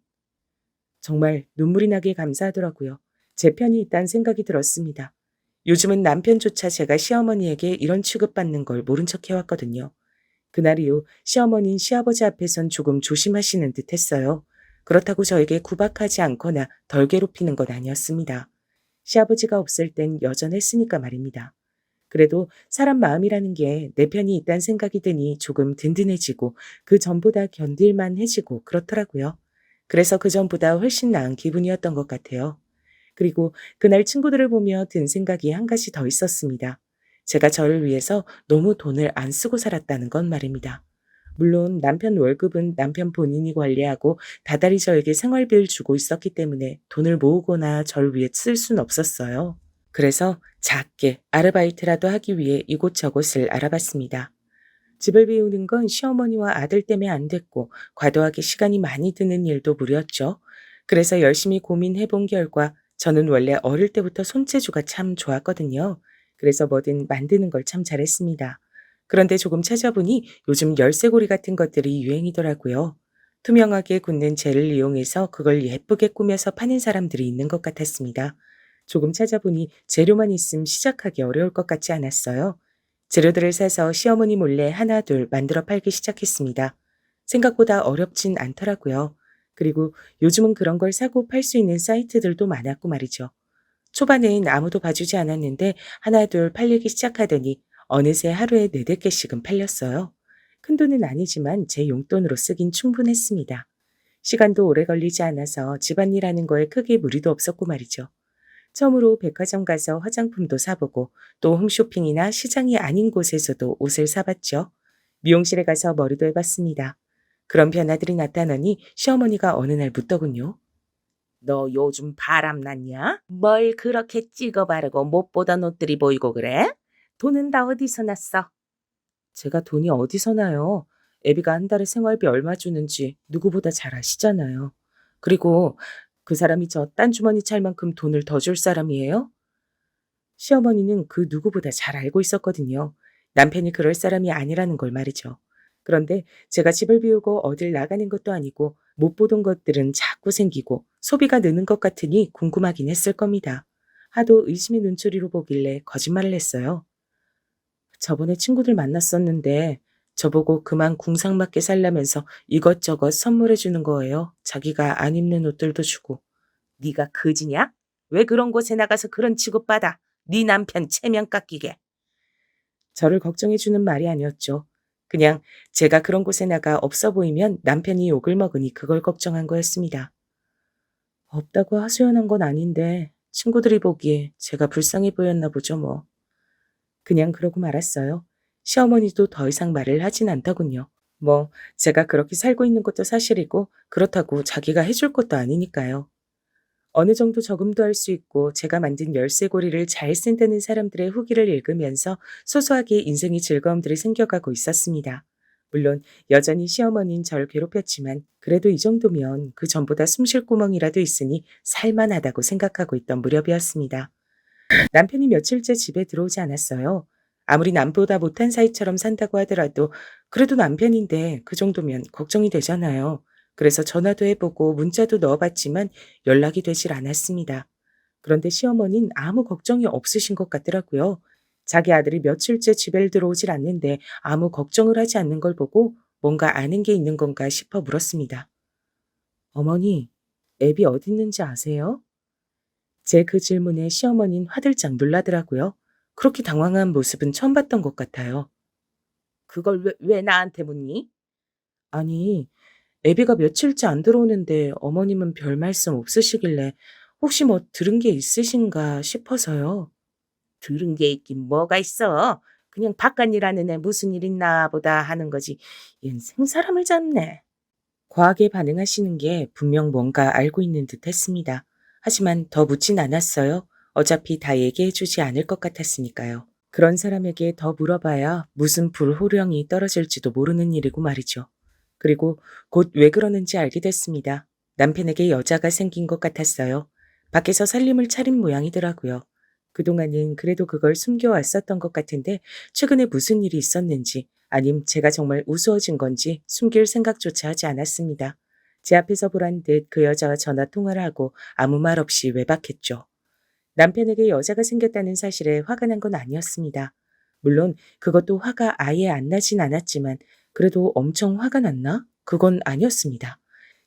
정말 눈물이 나게 감사하더라고요. 제 편이 있다는 생각이 들었습니다. 요즘은 남편조차 제가 시어머니에게 이런 취급받는 걸 모른 척 해왔거든요. 그날 이후 시어머니는 시아버지 앞에선 조금 조심하시는 듯 했어요. 그렇다고 저에게 구박하지 않거나 덜 괴롭히는 건 아니었습니다. 시아버지가 없을 땐 여전했으니까 말입니다. 그래도 사람 마음이라는 게 내 편이 있다는 생각이 드니 조금 든든해지고 그 전보다 견딜만 해지고 그렇더라고요. 그래서 그 전보다 훨씬 나은 기분이었던 것 같아요. 그리고 그날 친구들을 보며 든 생각이 한 가지 더 있었습니다. 제가 저를 위해서 너무 돈을 안 쓰고 살았다는 건 말입니다. 물론 남편 월급은 남편 본인이 관리하고 다달이 저에게 생활비를 주고 있었기 때문에 돈을 모으거나 저를 위해 쓸 순 없었어요. 그래서 작게 아르바이트라도 하기 위해 이곳저곳을 알아봤습니다. 집을 비우는 건 시어머니와 아들 때문에 안 됐고 과도하게 시간이 많이 드는 일도 무리였죠. 그래서 열심히 고민해 본 결과 저는 원래 어릴 때부터 손재주가 참 좋았거든요. 그래서 뭐든 만드는 걸 참 잘했습니다. 그런데 조금 찾아보니 요즘 열쇠고리 같은 것들이 유행이더라고요. 투명하게 굳는 젤을 이용해서 그걸 예쁘게 꾸며서 파는 사람들이 있는 것 같았습니다. 조금 찾아보니 재료만 있음 시작하기 어려울 것 같지 않았어요. 재료들을 사서 시어머니 몰래 하나 둘 만들어 팔기 시작했습니다. 생각보다 어렵진 않더라고요. 그리고 요즘은 그런 걸 사고 팔 수 있는 사이트들도 많았고 말이죠. 초반엔 아무도 봐주지 않았는데 하나 둘 팔리기 시작하더니 어느새 하루에 4-5개씩은 팔렸어요. 큰돈은 아니지만 제 용돈으로 쓰긴 충분했습니다. 시간도 오래 걸리지 않아서 집안일하는 거에 크게 무리도 없었고 말이죠. 처음으로 백화점 가서 화장품도 사보고 또 홈쇼핑이나 시장이 아닌 곳에서도 옷을 사봤죠. 미용실에 가서 머리도 해봤습니다. 그런 변화들이 나타나니 시어머니가 어느 날 묻더군요. 너 요즘 바람났냐? 뭘 그렇게 찍어 바르고 못 보던 옷들이 보이고 그래? 돈은 다 어디서 났어? 제가 돈이 어디서 나요? 애비가 한 달에 생활비 얼마 주는지 누구보다 잘 아시잖아요. 그리고 그 사람이 저 딴 주머니 찰 만큼 돈을 더 줄 사람이에요? 시어머니는 그 누구보다 잘 알고 있었거든요. 남편이 그럴 사람이 아니라는 걸 말이죠. 그런데 제가 집을 비우고 어딜 나가는 것도 아니고 못 보던 것들은 자꾸 생기고 소비가 느는 것 같으니 궁금하긴 했을 겁니다. 하도 의심의 눈초리로 보길래 거짓말을 했어요. 저번에 친구들 만났었는데 저보고 그만 궁상맞게 살라면서 이것저것 선물해 주는 거예요. 자기가 안 입는 옷들도 주고. 네가 그지냐? 왜 그런 곳에 나가서 그런 취급받아? 네 남편 체면 깎이게. 저를 걱정해주는 말이 아니었죠. 그냥 제가 그런 곳에 나가 없어 보이면 남편이 욕을 먹으니 그걸 걱정한 거였습니다. 없다고 하소연한 건 아닌데 친구들이 보기에 제가 불쌍해 보였나 보죠 뭐. 그냥 그러고 말았어요. 시어머니도 더 이상 말을 하진 않더군요. 뭐 제가 그렇게 살고 있는 것도 사실이고 그렇다고 자기가 해줄 것도 아니니까요. 어느 정도 적응도 할 수 있고 제가 만든 열쇠고리를 잘 쓴다는 사람들의 후기를 읽으면서 소소하게 인생의 즐거움들이 생겨가고 있었습니다. 물론 여전히 시어머니는 저를 괴롭혔지만 그래도 이 정도면 그 전보다 숨쉴 구멍이라도 있으니 살만하다고 생각하고 있던 무렵이었습니다. 남편이 며칠째 집에 들어오지 않았어요. 아무리 남보다 못한 사이처럼 산다고 하더라도 그래도 남편인데 그 정도면 걱정이 되잖아요. 그래서 전화도 해보고 문자도 넣어봤지만 연락이 되질 않았습니다. 그런데 시어머니는 아무 걱정이 없으신 것 같더라고요. 자기 아들이 며칠째 집에 들어오질 않는데 아무 걱정을 하지 않는 걸 보고 뭔가 아는 게 있는 건가 싶어 물었습니다. 어머니, 애비 어디 있는지 아세요? 제 그 질문에 시어머니는 화들짝 놀라더라고요. 그렇게 당황한 모습은 처음 봤던 것 같아요. 그걸 왜 나한테 묻니? 아니, 애비가 며칠째 안 들어오는데 어머님은 별 말씀 없으시길래 혹시 뭐 들은 게 있으신가 싶어서요. 들은 게 있긴 뭐가 있어. 그냥 바깥 일하는 애 무슨 일 있나 보다 하는 거지. 얜 생사람을 잡네. 과하게 반응하시는 게 분명 뭔가 알고 있는 듯 했습니다. 하지만 더 묻진 않았어요. 어차피 다 얘기해 주지 않을 것 같았으니까요. 그런 사람에게 더 물어봐야 무슨 불호령이 떨어질지도 모르는 일이고 말이죠. 그리고 곧 왜 그러는지 알게 됐습니다. 남편에게 여자가 생긴 것 같았어요. 밖에서 살림을 차린 모양이더라고요. 그동안은 그래도 그걸 숨겨왔었던 것 같은데 최근에 무슨 일이 있었는지 아님 제가 정말 우스워진 건지 숨길 생각조차 하지 않았습니다. 제 앞에서 보란 듯 그 여자와 전화 통화를 하고 아무 말 없이 외박했죠. 남편에게 여자가 생겼다는 사실에 화가 난 건 아니었습니다. 물론 그것도 화가 아예 안 나진 않았지만 그래도 엄청 화가 났나? 그건 아니었습니다.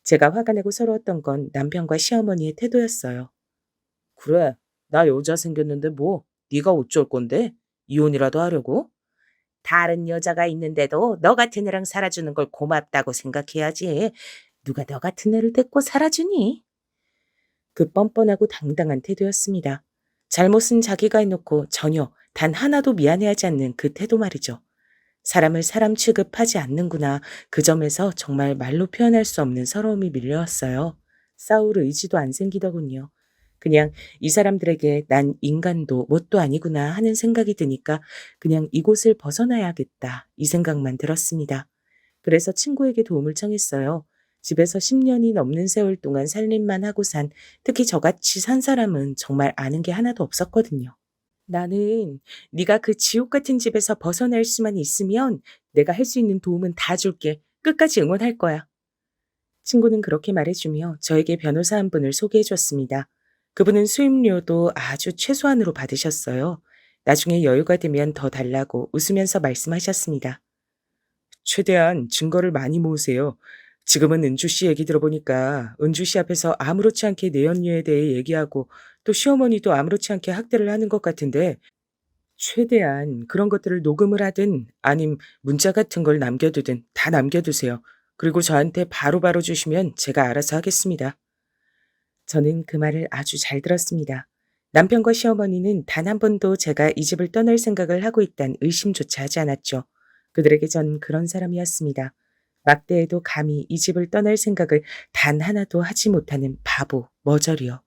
제가 화가 나고 서러웠던 건 남편과 시어머니의 태도였어요. 그래, 나 여자 생겼는데 뭐 네가 어쩔 건데? 이혼이라도 하려고? 다른 여자가 있는데도 너 같은 애랑 살아주는 걸 고맙다고 생각해야지. 누가 너 같은 애를 데리고 살아주니? 그 뻔뻔하고 당당한 태도였습니다. 잘못은 자기가 해놓고 전혀 단 하나도 미안해하지 않는 그 태도 말이죠. 사람을 사람 취급하지 않는구나. 그 점에서 정말 말로 표현할 수 없는 서러움이 밀려왔어요. 싸울 의지도 안 생기더군요. 그냥 이 사람들에게 난 인간도 뭣도 아니구나 하는 생각이 드니까 그냥 이곳을 벗어나야겠다 이 생각만 들었습니다. 그래서 친구에게 도움을 청했어요. 집에서 10년이 넘는 세월 동안 살림만 하고 산 특히 저같이 산 사람은 정말 아는 게 하나도 없었거든요. 나는 네가 그 지옥 같은 집에서 벗어날 수만 있으면 내가 할 수 있는 도움은 다 줄게. 끝까지 응원할 거야. 친구는 그렇게 말해주며 저에게 변호사 한 분을 소개해 줬습니다. 그분은 수임료도 아주 최소한으로 받으셨어요. 나중에 여유가 되면 더 달라고 웃으면서 말씀하셨습니다. 최대한 증거를 많이 모으세요. 지금은 은주 씨 얘기 들어보니까 은주 씨 앞에서 아무렇지 않게 내연녀에 대해 얘기하고 또 시어머니도 아무렇지 않게 학대를 하는 것 같은데 최대한 그런 것들을 녹음을 하든 아님 문자 같은 걸 남겨두든 다 남겨두세요. 그리고 저한테 바로바로 주시면 제가 알아서 하겠습니다. 저는 그 말을 아주 잘 들었습니다. 남편과 시어머니는 단 한 번도 제가 이 집을 떠날 생각을 하고 있다는 의심조차 하지 않았죠. 그들에게 전 그런 사람이었습니다. 막대해도 감히 이 집을 떠날 생각을 단 하나도 하지 못하는 바보, 머저리요.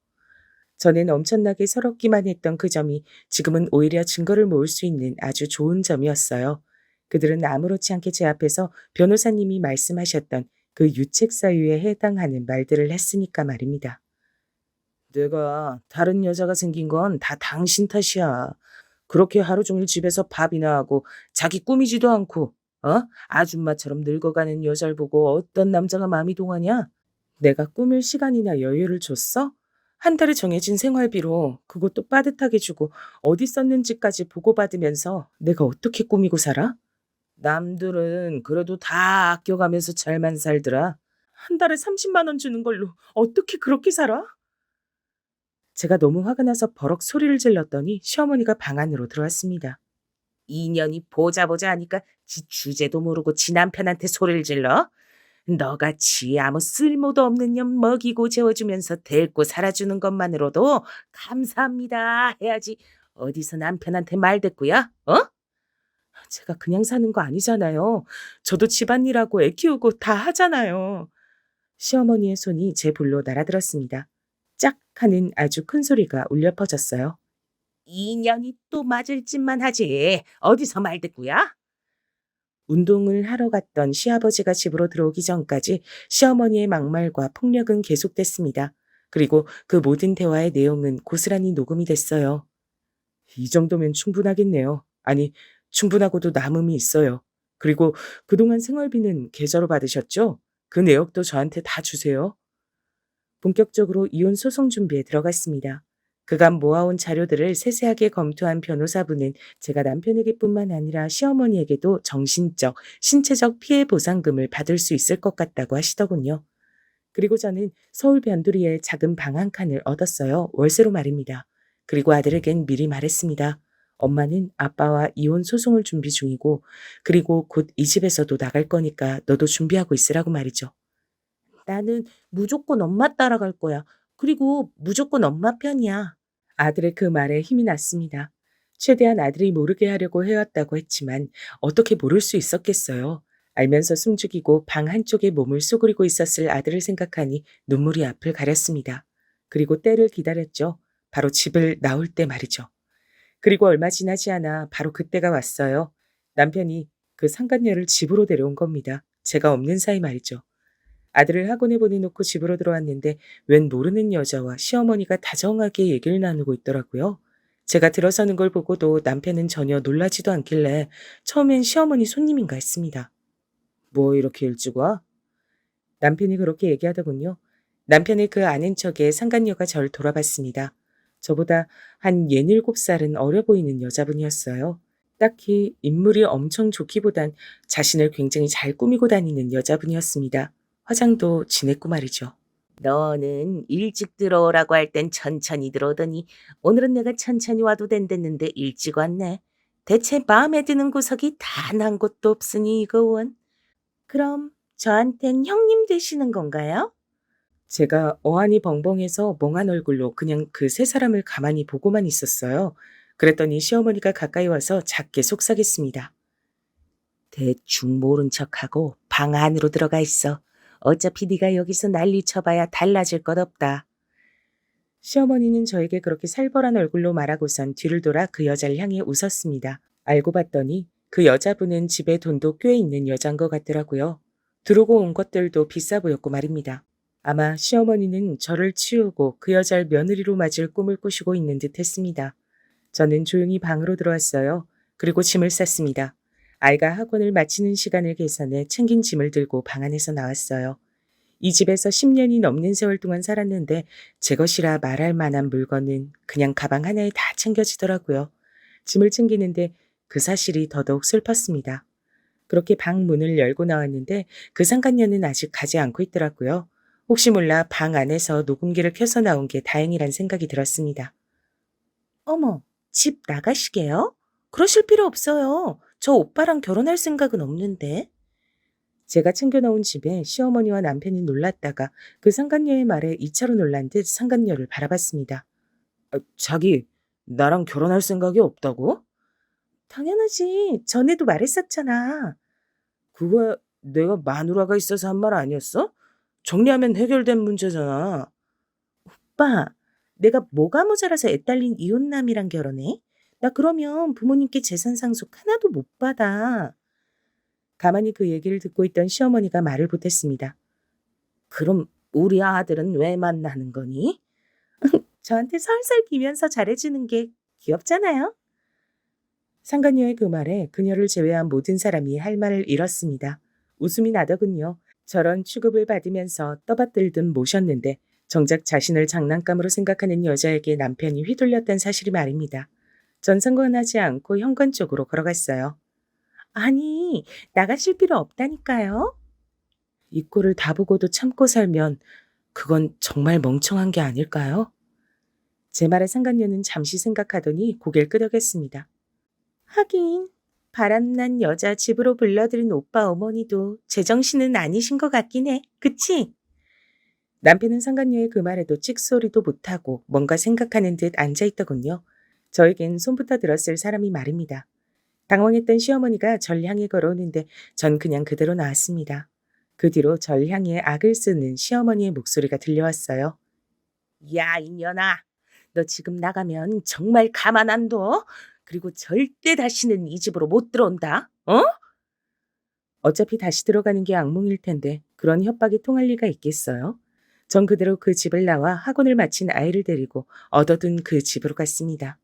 저는 엄청나게 서럽기만 했던 그 점이 지금은 오히려 증거를 모을 수 있는 아주 좋은 점이었어요. 그들은 아무렇지 않게 제 앞에서 변호사님이 말씀하셨던 그 유책 사유에 해당하는 말들을 했으니까 말입니다. 내가 다른 여자가 생긴 건 다 당신 탓이야. 그렇게 하루 종일 집에서 밥이나 하고 자기 꾸미지도 않고 아줌마처럼 늙어가는 여자를 보고 어떤 남자가 마음이 동하냐? 내가 꾸밀 시간이나 여유를 줬어? 한 달에 정해진 생활비로 그것도 빠듯하게 주고 어디 썼는지까지 보고받으면서 내가 어떻게 꾸미고 살아? 남들은 그래도 다 아껴가면서 잘만 살더라. 한 달에 30만 원 주는 걸로 어떻게 그렇게 살아? 제가 너무 화가 나서 버럭 소리를 질렀더니 시어머니가 방 안으로 들어왔습니다. 이년이 보자 보자 하니까 지 주제도 모르고 지 남편한테 소리를 질러? 너같이 아무 쓸모도 없는 년 먹이고 재워주면서 데리고 살아주는 것만으로도 감사합니다 해야지. 어디서 남편한테 말대꾸야? 어? 제가 그냥 사는 거 아니잖아요. 저도 집안일하고 애 키우고 다 하잖아요. 시어머니의 손이 제 볼로 날아들었습니다. 짝 하는 아주 큰 소리가 울려 퍼졌어요. 이년이 또 맞을 짓만 하지. 어디서 말대꾸야? 운동을 하러 갔던 시아버지가 집으로 들어오기 전까지 시어머니의 막말과 폭력은 계속됐습니다. 그리고 그 모든 대화의 내용은 고스란히 녹음이 됐어요. 이 정도면 충분하겠네요. 아니, 충분하고도 남음이 있어요. 그리고 그동안 생활비는 계좌로 받으셨죠? 그 내역도 저한테 다 주세요. 본격적으로 이혼 소송 준비에 들어갔습니다. 그간 모아온 자료들을 세세하게 검토한 변호사분은 제가 남편에게뿐만 아니라 시어머니에게도 정신적, 신체적 피해 보상금을 받을 수 있을 것 같다고 하시더군요. 그리고 저는 서울 변두리에 작은 방 한 칸을 얻었어요. 월세로 말입니다. 그리고 아들에겐 미리 말했습니다. 엄마는 아빠와 이혼 소송을 준비 중이고, 그리고 곧 이 집에서도 나갈 거니까 너도 준비하고 있으라고 말이죠. 나는 무조건 엄마 따라갈 거야. 그리고 무조건 엄마 편이야. 아들의 그 말에 힘이 났습니다. 최대한 아들이 모르게 하려고 해왔다고 했지만 어떻게 모를 수 있었겠어요. 알면서 숨죽이고 방 한쪽에 몸을 쏘그리고 있었을 아들을 생각하니 눈물이 앞을 가렸습니다. 그리고 때를 기다렸죠. 바로 집을 나올 때 말이죠. 그리고 얼마 지나지 않아 바로 그때가 왔어요. 남편이 그 상간녀를 집으로 데려온 겁니다. 제가 없는 사이 말이죠. 아들을 학원에 보내놓고 집으로 들어왔는데 웬 모르는 여자와 시어머니가 다정하게 얘기를 나누고 있더라고요. 제가 들어서는 걸 보고도 남편은 전혀 놀라지도 않길래 처음엔 시어머니 손님인가 했습니다. 뭐 이렇게 일찍 와? 남편이 그렇게 얘기하더군요. 남편의 그 아는 척에 상간녀가 절 돌아봤습니다. 저보다 한 67살은 어려 보이는 여자분이었어요. 딱히 인물이 엄청 좋기보단 자신을 굉장히 잘 꾸미고 다니는 여자분이었습니다. 화장도 진했고 말이죠. 너는 일찍 들어오라고 할 땐 천천히 들어오더니 오늘은 내가 천천히 와도 된댔는데 일찍 왔네. 대체 마음에 드는 구석이 단 한 곳도 없으니 이거 원. 그럼 저한텐 형님 되시는 건가요? 제가 어안이 벙벙해서 멍한 얼굴로 그냥 그 세 사람을 가만히 보고만 있었어요. 그랬더니 시어머니가 가까이 와서 작게 속삭였습니다. 대충 모른 척하고 방 안으로 들어가 있어. 어차피 네가 여기서 난리 쳐봐야 달라질 것 없다. 시어머니는 저에게 그렇게 살벌한 얼굴로 말하고선 뒤를 돌아 그 여자를 향해 웃었습니다. 알고 봤더니 그 여자분은 집에 돈도 꽤 있는 여잔 것 같더라고요. 들어오고 온 것들도 비싸 보였고 말입니다. 아마 시어머니는 저를 치우고 그 여자를 며느리로 맞을 꿈을 꾸시고 있는 듯 했습니다. 저는 조용히 방으로 들어왔어요. 그리고 짐을 쌌습니다. 아이가 학원을 마치는 시간을 계산해 챙긴 짐을 들고 방 안에서 나왔어요. 이 집에서 10년이 넘는 세월 동안 살았는데 제 것이라 말할 만한 물건은 그냥 가방 하나에 다 챙겨지더라고요. 짐을 챙기는데 그 사실이 더더욱 슬펐습니다. 그렇게 방 문을 열고 나왔는데 그 상간녀는 아직 가지 않고 있더라고요. 혹시 몰라 방 안에서 녹음기를 켜서 나온 게 다행이란 생각이 들었습니다. 어머, 집 나가시게요? 그러실 필요 없어요. 저 오빠랑 결혼할 생각은 없는데. 제가 챙겨놓은 집에 시어머니와 남편이 놀랐다가 그 상간녀의 말에 2차로 놀란 듯 상간녀를 바라봤습니다. 자기, 나랑 결혼할 생각이 없다고? 당연하지. 전에도 말했었잖아. 그거야 내가 마누라가 있어서 한 말 아니었어? 정리하면 해결된 문제잖아. 오빠, 내가 뭐가 모자라서 애딸린 이혼남이랑 결혼해? 나 그러면 부모님께 재산 상속 하나도 못 받아. 가만히 그 얘기를 듣고 있던 시어머니가 말을 보탰습니다. 그럼 우리 아들은 왜 만나는 거니? 저한테 설설 기면서 잘해주는 게 귀엽잖아요. 상간녀의 그 말에 그녀를 제외한 모든 사람이 할 말을 잃었습니다. 웃음이 나더군요. 저런 취급을 받으면서 떠받들든 모셨는데 정작 자신을 장난감으로 생각하는 여자에게 남편이 휘둘렸던 사실이 말입니다. 전 상관하지 않고 현관 쪽으로 걸어갔어요. 아니, 나가실 필요 없다니까요. 이 꼴을 다 보고도 참고 살면 그건 정말 멍청한 게 아닐까요? 제 말에 상간녀는 잠시 생각하더니 고개를 끄덕였습니다. 하긴 바람난 여자 집으로 불러들인 오빠 어머니도 제정신은 아니신 것 같긴 해. 그치? 남편은 상간녀의 그 말에도 찍소리도 못하고 뭔가 생각하는 듯 앉아있더군요. 저에겐 손부터 들었을 사람이 말입니다. 당황했던 시어머니가 절 향해 걸어오는데 전 그냥 그대로 나왔습니다. 그 뒤로 절 향해 악을 쓰는 시어머니의 목소리가 들려왔어요. 야, 이년아. 너 지금 나가면 정말 가만 안 둬. 그리고 절대 다시는 이 집으로 못 들어온다. 어? 어차피 다시 들어가는 게 악몽일 텐데 그런 협박이 통할 리가 있겠어요? 전 그대로 그 집을 나와 학원을 마친 아이를 데리고 얻어둔 그 집으로 갔습니다.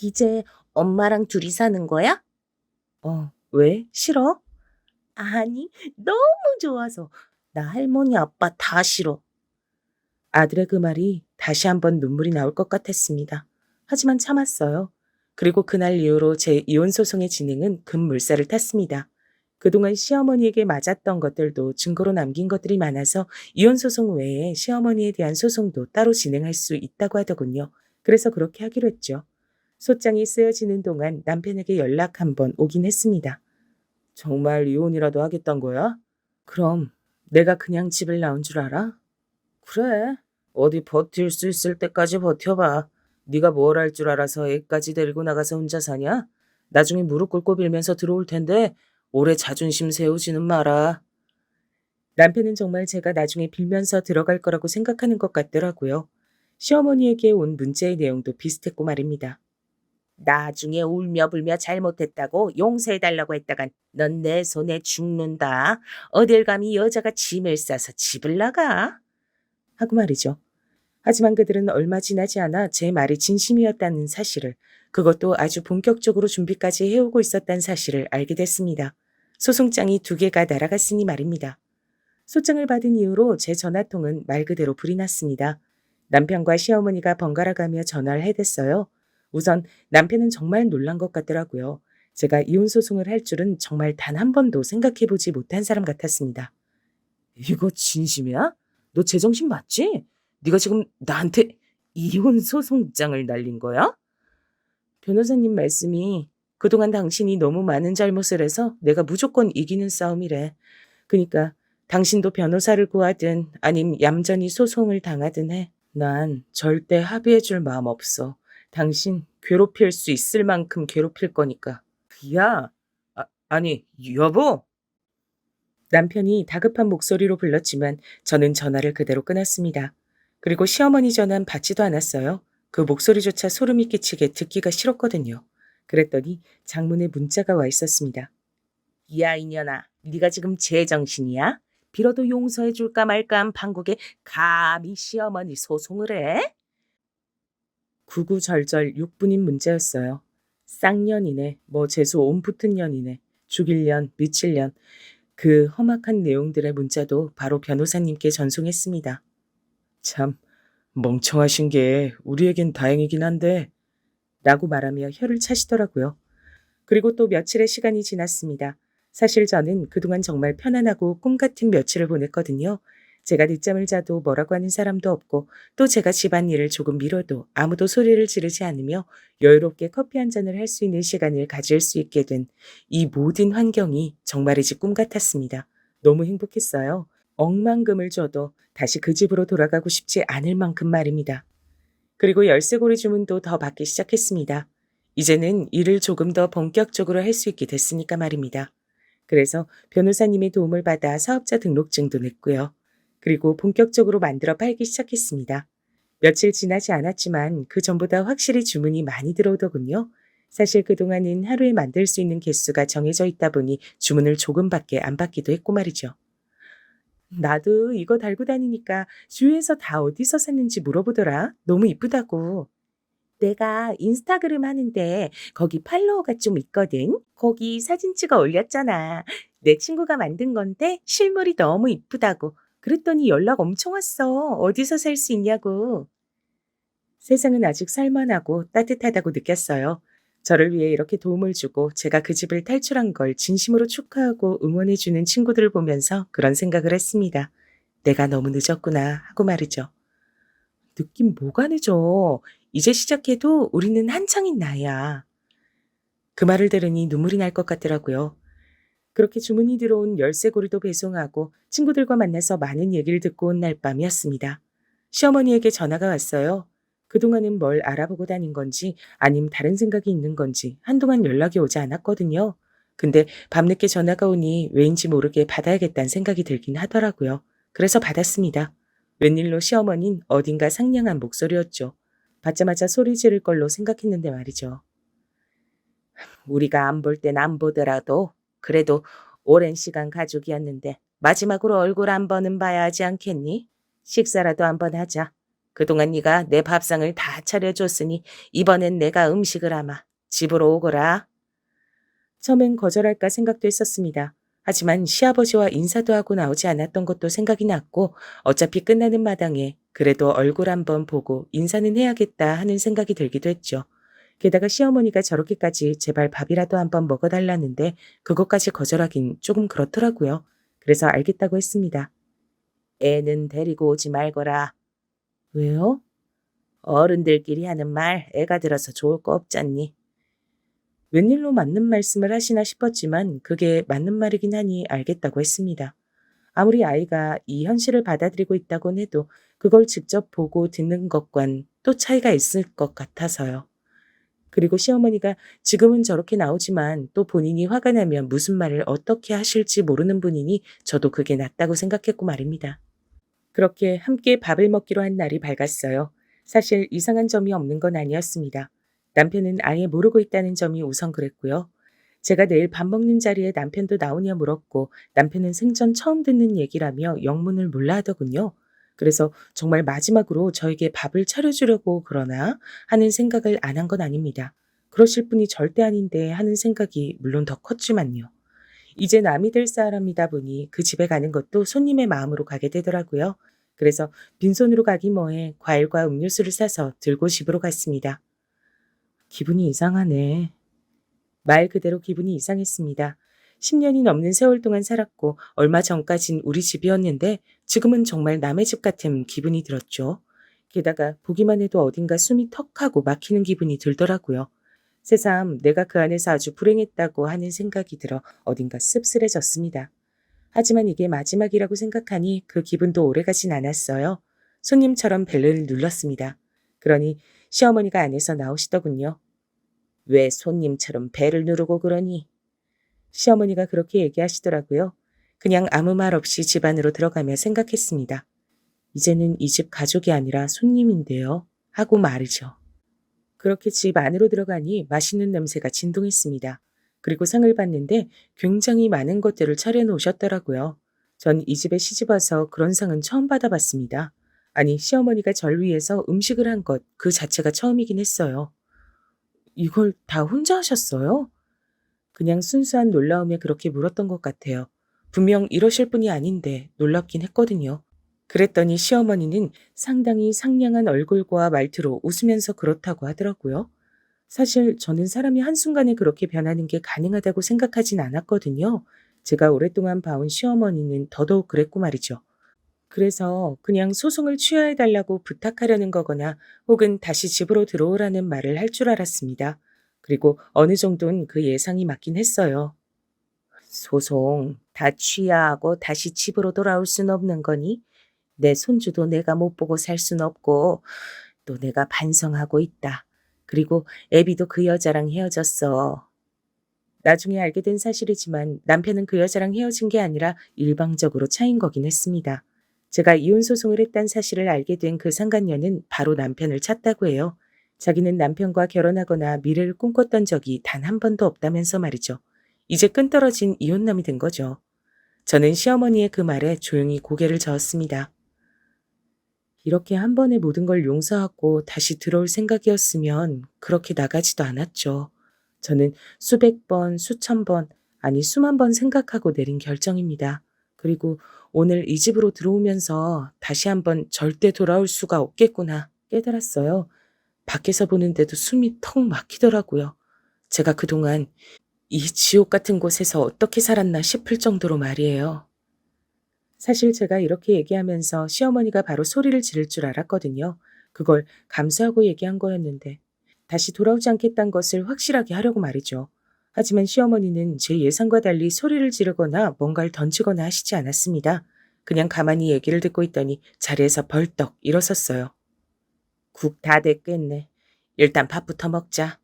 이제 엄마랑 둘이 사는 거야? 왜? 싫어? 아니, 너무 좋아서. 나 할머니 아빠 다 싫어. 아들의 그 말이 다시 한번 눈물이 나올 것 같았습니다. 하지만 참았어요. 그리고 그날 이후로 제 이혼 소송의 진행은 급물살을 탔습니다. 그동안 시어머니에게 맞았던 것들도 증거로 남긴 것들이 많아서 이혼 소송 외에 시어머니에 대한 소송도 따로 진행할 수 있다고 하더군요. 그래서 그렇게 하기로 했죠. 소장이 쓰여지는 동안 남편에게 연락 한번 오긴 했습니다. 정말 이혼이라도 하겠단 거야? 그럼 내가 그냥 집을 나온 줄 알아? 그래. 어디 버틸 수 있을 때까지 버텨봐. 네가 뭘 할 줄 알아서 애까지 데리고 나가서 혼자 사냐? 나중에 무릎 꿇고 빌면서 들어올 텐데 오래 자존심 세우지는 마라. 남편은 정말 제가 나중에 빌면서 들어갈 거라고 생각하는 것 같더라고요. 시어머니에게 온 문자의 내용도 비슷했고 말입니다. 나중에 울며 불며 잘못했다고 용서해달라고 했다간 넌 내 손에 죽는다. 어딜 감히 여자가 짐을 싸서 집을 나가? 하고 말이죠. 하지만 그들은 얼마 지나지 않아 제 말이 진심이었다는 사실을, 그것도 아주 본격적으로 준비까지 해오고 있었다는 사실을 알게 됐습니다. 소송장이 2개가 날아갔으니 말입니다. 소장을 받은 이후로 제 전화통은 말 그대로 불이 났습니다. 남편과 시어머니가 번갈아가며 전화를 해댔어요. 우선 남편은 정말 놀란 것 같더라고요. 제가 이혼 소송을 할 줄은 정말 단 한 번도 생각해보지 못한 사람 같았습니다. 이거 진심이야? 너 제정신 맞지? 네가 지금 나한테 이혼 소송장을 날린 거야? 변호사님 말씀이 그동안 당신이 너무 많은 잘못을 해서 내가 무조건 이기는 싸움이래. 그러니까 당신도 변호사를 구하든 아님 얌전히 소송을 당하든 해. 난 절대 합의해줄 마음 없어. 당신 괴롭힐 수 있을 만큼 괴롭힐 거니까. 야, 아니 여보. 남편이 다급한 목소리로 불렀지만 저는 전화를 그대로 끊었습니다. 그리고 시어머니 전화는 받지도 않았어요. 그 목소리조차 소름이 끼치게 듣기가 싫었거든요. 그랬더니 장문에 문자가 와 있었습니다. 야, 이년아, 네가 지금 제정신이야? 빌어도 용서해 줄까 말까 한 판국에 감히 시어머니 소송을 해? 구구절절 6분인 문자였어요. 쌍년이네, 뭐 재수 온 붙은 년이네, 죽일 년, 미칠 년. 그 험악한 내용들의 문자도 바로 변호사님께 전송했습니다. 참 멍청하신 게 우리에겐 다행이긴 한데 라고 말하며 혀를 차시더라고요. 그리고 또 며칠의 시간이 지났습니다. 사실 저는 그동안 정말 편안하고 꿈 같은 며칠을 보냈거든요. 제가 늦잠을 자도 뭐라고 하는 사람도 없고 또 제가 집안일을 조금 미뤄도 아무도 소리를 지르지 않으며 여유롭게 커피 한 잔을 할 수 있는 시간을 가질 수 있게 된 이 모든 환경이 정말이지 꿈 같았습니다. 너무 행복했어요. 억만금을 줘도 다시 그 집으로 돌아가고 싶지 않을 만큼 말입니다. 그리고 열쇠고리 주문도 더 받기 시작했습니다. 이제는 일을 조금 더 본격적으로 할 수 있게 됐으니까 말입니다. 그래서 변호사님의 도움을 받아 사업자 등록증도 냈고요. 그리고 본격적으로 만들어 팔기 시작했습니다. 며칠 지나지 않았지만 그 전보다 확실히 주문이 많이 들어오더군요. 사실 그동안은 하루에 만들 수 있는 개수가 정해져 있다 보니 주문을 조금밖에 안 받기도 했고 말이죠. 나도 이거 달고 다니니까 주위에서 다 어디서 샀는지 물어보더라. 너무 이쁘다고. 내가 인스타그램 하는데 거기 팔로워가 좀 있거든. 거기 사진 찍어 올렸잖아. 내 친구가 만든 건데 실물이 너무 이쁘다고. 그랬더니 연락 엄청 왔어. 어디서 살 수 있냐고. 세상은 아직 살만하고 따뜻하다고 느꼈어요. 저를 위해 이렇게 도움을 주고 제가 그 집을 탈출한 걸 진심으로 축하하고 응원해주는 친구들을 보면서 그런 생각을 했습니다. 내가 너무 늦었구나 하고 말이죠. 늦긴 뭐가 늦어. 이제 시작해도 우리는 한창인 나이야. 그 말을 들으니 눈물이 날 것 같더라고요. 그렇게 주문이 들어온 열쇠고리도 배송하고 친구들과 만나서 많은 얘기를 듣고 온 날 밤이었습니다. 시어머니에게 전화가 왔어요. 그동안은 뭘 알아보고 다닌 건지 아님 다른 생각이 있는 건지 한동안 연락이 오지 않았거든요. 근데 밤늦게 전화가 오니 왜인지 모르게 받아야겠다는 생각이 들긴 하더라고요. 그래서 받았습니다. 웬일로 시어머니는 어딘가 상냥한 목소리였죠. 받자마자 소리 지를 걸로 생각했는데 말이죠. 우리가 안 볼 땐 안 보더라도 그래도 오랜 시간 가족이었는데 마지막으로 얼굴 한 번은 봐야 하지 않겠니? 식사라도 한번 하자. 그동안 네가 내 밥상을 다 차려줬으니 이번엔 내가 음식을 하마. 집으로 오거라. 처음엔 거절할까 생각도 했었습니다. 하지만 시아버지와 인사도 하고 나오지 않았던 것도 생각이 났고 어차피 끝나는 마당에 그래도 얼굴 한번 보고 인사는 해야겠다 하는 생각이 들기도 했죠. 게다가 시어머니가 저렇게까지 제발 밥이라도 한번 먹어달라는데 그것까지 거절하긴 조금 그렇더라고요. 그래서 알겠다고 했습니다. 애는 데리고 오지 말거라. 왜요? 어른들끼리 하는 말 애가 들어서 좋을 거 없잖니. 웬일로 맞는 말씀을 하시나 싶었지만 그게 맞는 말이긴 하니 알겠다고 했습니다. 아무리 아이가 이 현실을 받아들이고 있다곤 해도 그걸 직접 보고 듣는 것과는 또 차이가 있을 것 같아서요. 그리고 시어머니가 지금은 저렇게 나오지만 또 본인이 화가 나면 무슨 말을 어떻게 하실지 모르는 분이니 저도 그게 낫다고 생각했고 말입니다. 그렇게 함께 밥을 먹기로 한 날이 밝았어요. 사실 이상한 점이 없는 건 아니었습니다. 남편은 아예 모르고 있다는 점이 우선 그랬고요. 제가 내일 밥 먹는 자리에 남편도 나오냐 물었고 남편은 생전 처음 듣는 얘기라며 영문을 몰라 하더군요. 그래서 정말 마지막으로 저에게 밥을 차려주려고 그러나 하는 생각을 안 한 건 아닙니다. 그러실 분이 절대 아닌데 하는 생각이 물론 더 컸지만요. 이제 남이 될 사람이다 보니 그 집에 가는 것도 손님의 마음으로 가게 되더라고요. 그래서 빈손으로 가기 뭐해 과일과 음료수를 사서 들고 집으로 갔습니다. 기분이 이상하네. 말 그대로 기분이 이상했습니다. 10년이 넘는 세월 동안 살았고 얼마 전까진 우리 집이었는데 지금은 정말 남의 집 같은 기분이 들었죠. 게다가 보기만 해도 어딘가 숨이 턱하고 막히는 기분이 들더라고요. 새삼 내가 그 안에서 아주 불행했다고 하는 생각이 들어 어딘가 씁쓸해졌습니다. 하지만 이게 마지막이라고 생각하니 그 기분도 오래가진 않았어요. 손님처럼 벨을 눌렀습니다. 그러니 시어머니가 안에서 나오시더군요. 왜 손님처럼 배를 누르고 그러니? 시어머니가 그렇게 얘기하시더라고요. 그냥 아무 말 없이 집 안으로 들어가며 생각했습니다. 이제는 이 집 가족이 아니라 손님인데요. 하고 말이죠. 그렇게 집 안으로 들어가니 맛있는 냄새가 진동했습니다. 그리고 상을 봤는데 굉장히 많은 것들을 차려놓으셨더라고요. 전 이 집에 시집와서 그런 상은 처음 받아봤습니다. 아니, 시어머니가 절 위해서 음식을 한 것 그 자체가 처음이긴 했어요. 이걸 다 혼자 하셨어요? 그냥 순수한 놀라움에 그렇게 물었던 것 같아요. 분명 이러실 분이 아닌데 놀랍긴 했거든요. 그랬더니 시어머니는 상당히 상냥한 얼굴과 말투로 웃으면서 그렇다고 하더라고요. 사실 저는 사람이 한순간에 그렇게 변하는 게 가능하다고 생각하진 않았거든요. 제가 오랫동안 봐온 시어머니는 더더욱 그랬고 말이죠. 그래서 그냥 소송을 취하해달라고 부탁하려는 거거나 혹은 다시 집으로 들어오라는 말을 할 줄 알았습니다. 그리고 어느 정도는 그 예상이 맞긴 했어요. 소송 다 취하하고 다시 집으로 돌아올 순 없는 거니? 내 손주도 내가 못 보고 살 순 없고 또 내가 반성하고 있다. 그리고 애비도 그 여자랑 헤어졌어. 나중에 알게 된 사실이지만 남편은 그 여자랑 헤어진 게 아니라 일방적으로 차인 거긴 했습니다. 제가 이혼 소송을 했다는 사실을 알게 된 그 상간녀는 바로 남편을 찾다고 해요. 자기는 남편과 결혼하거나 미래를 꿈꿨던 적이 단 한 번도 없다면서 말이죠. 이제 끈떨어진 이혼남이 된 거죠. 저는 시어머니의 그 말에 조용히 고개를 저었습니다. 이렇게 한 번에 모든 걸 용서하고 다시 들어올 생각이었으면 그렇게 나가지도 않았죠. 저는 수백 번, 수천 번, 아니 수만 번 생각하고 내린 결정입니다. 그리고 오늘 이 집으로 들어오면서 다시 한번 절대 돌아올 수가 없겠구나 깨달았어요. 밖에서 보는데도 숨이 턱 막히더라고요. 제가 그동안 이 지옥 같은 곳에서 어떻게 살았나 싶을 정도로 말이에요. 사실 제가 이렇게 얘기하면서 시어머니가 바로 소리를 지를 줄 알았거든요. 그걸 감수하고 얘기한 거였는데 다시 돌아오지 않겠다는 것을 확실하게 하려고 말이죠. 하지만 시어머니는 제 예상과 달리 소리를 지르거나 뭔가를 던지거나 하시지 않았습니다. 그냥 가만히 얘기를 듣고 있더니 자리에서 벌떡 일어섰어요. 국 다 됐겠네. 일단 밥부터 먹자.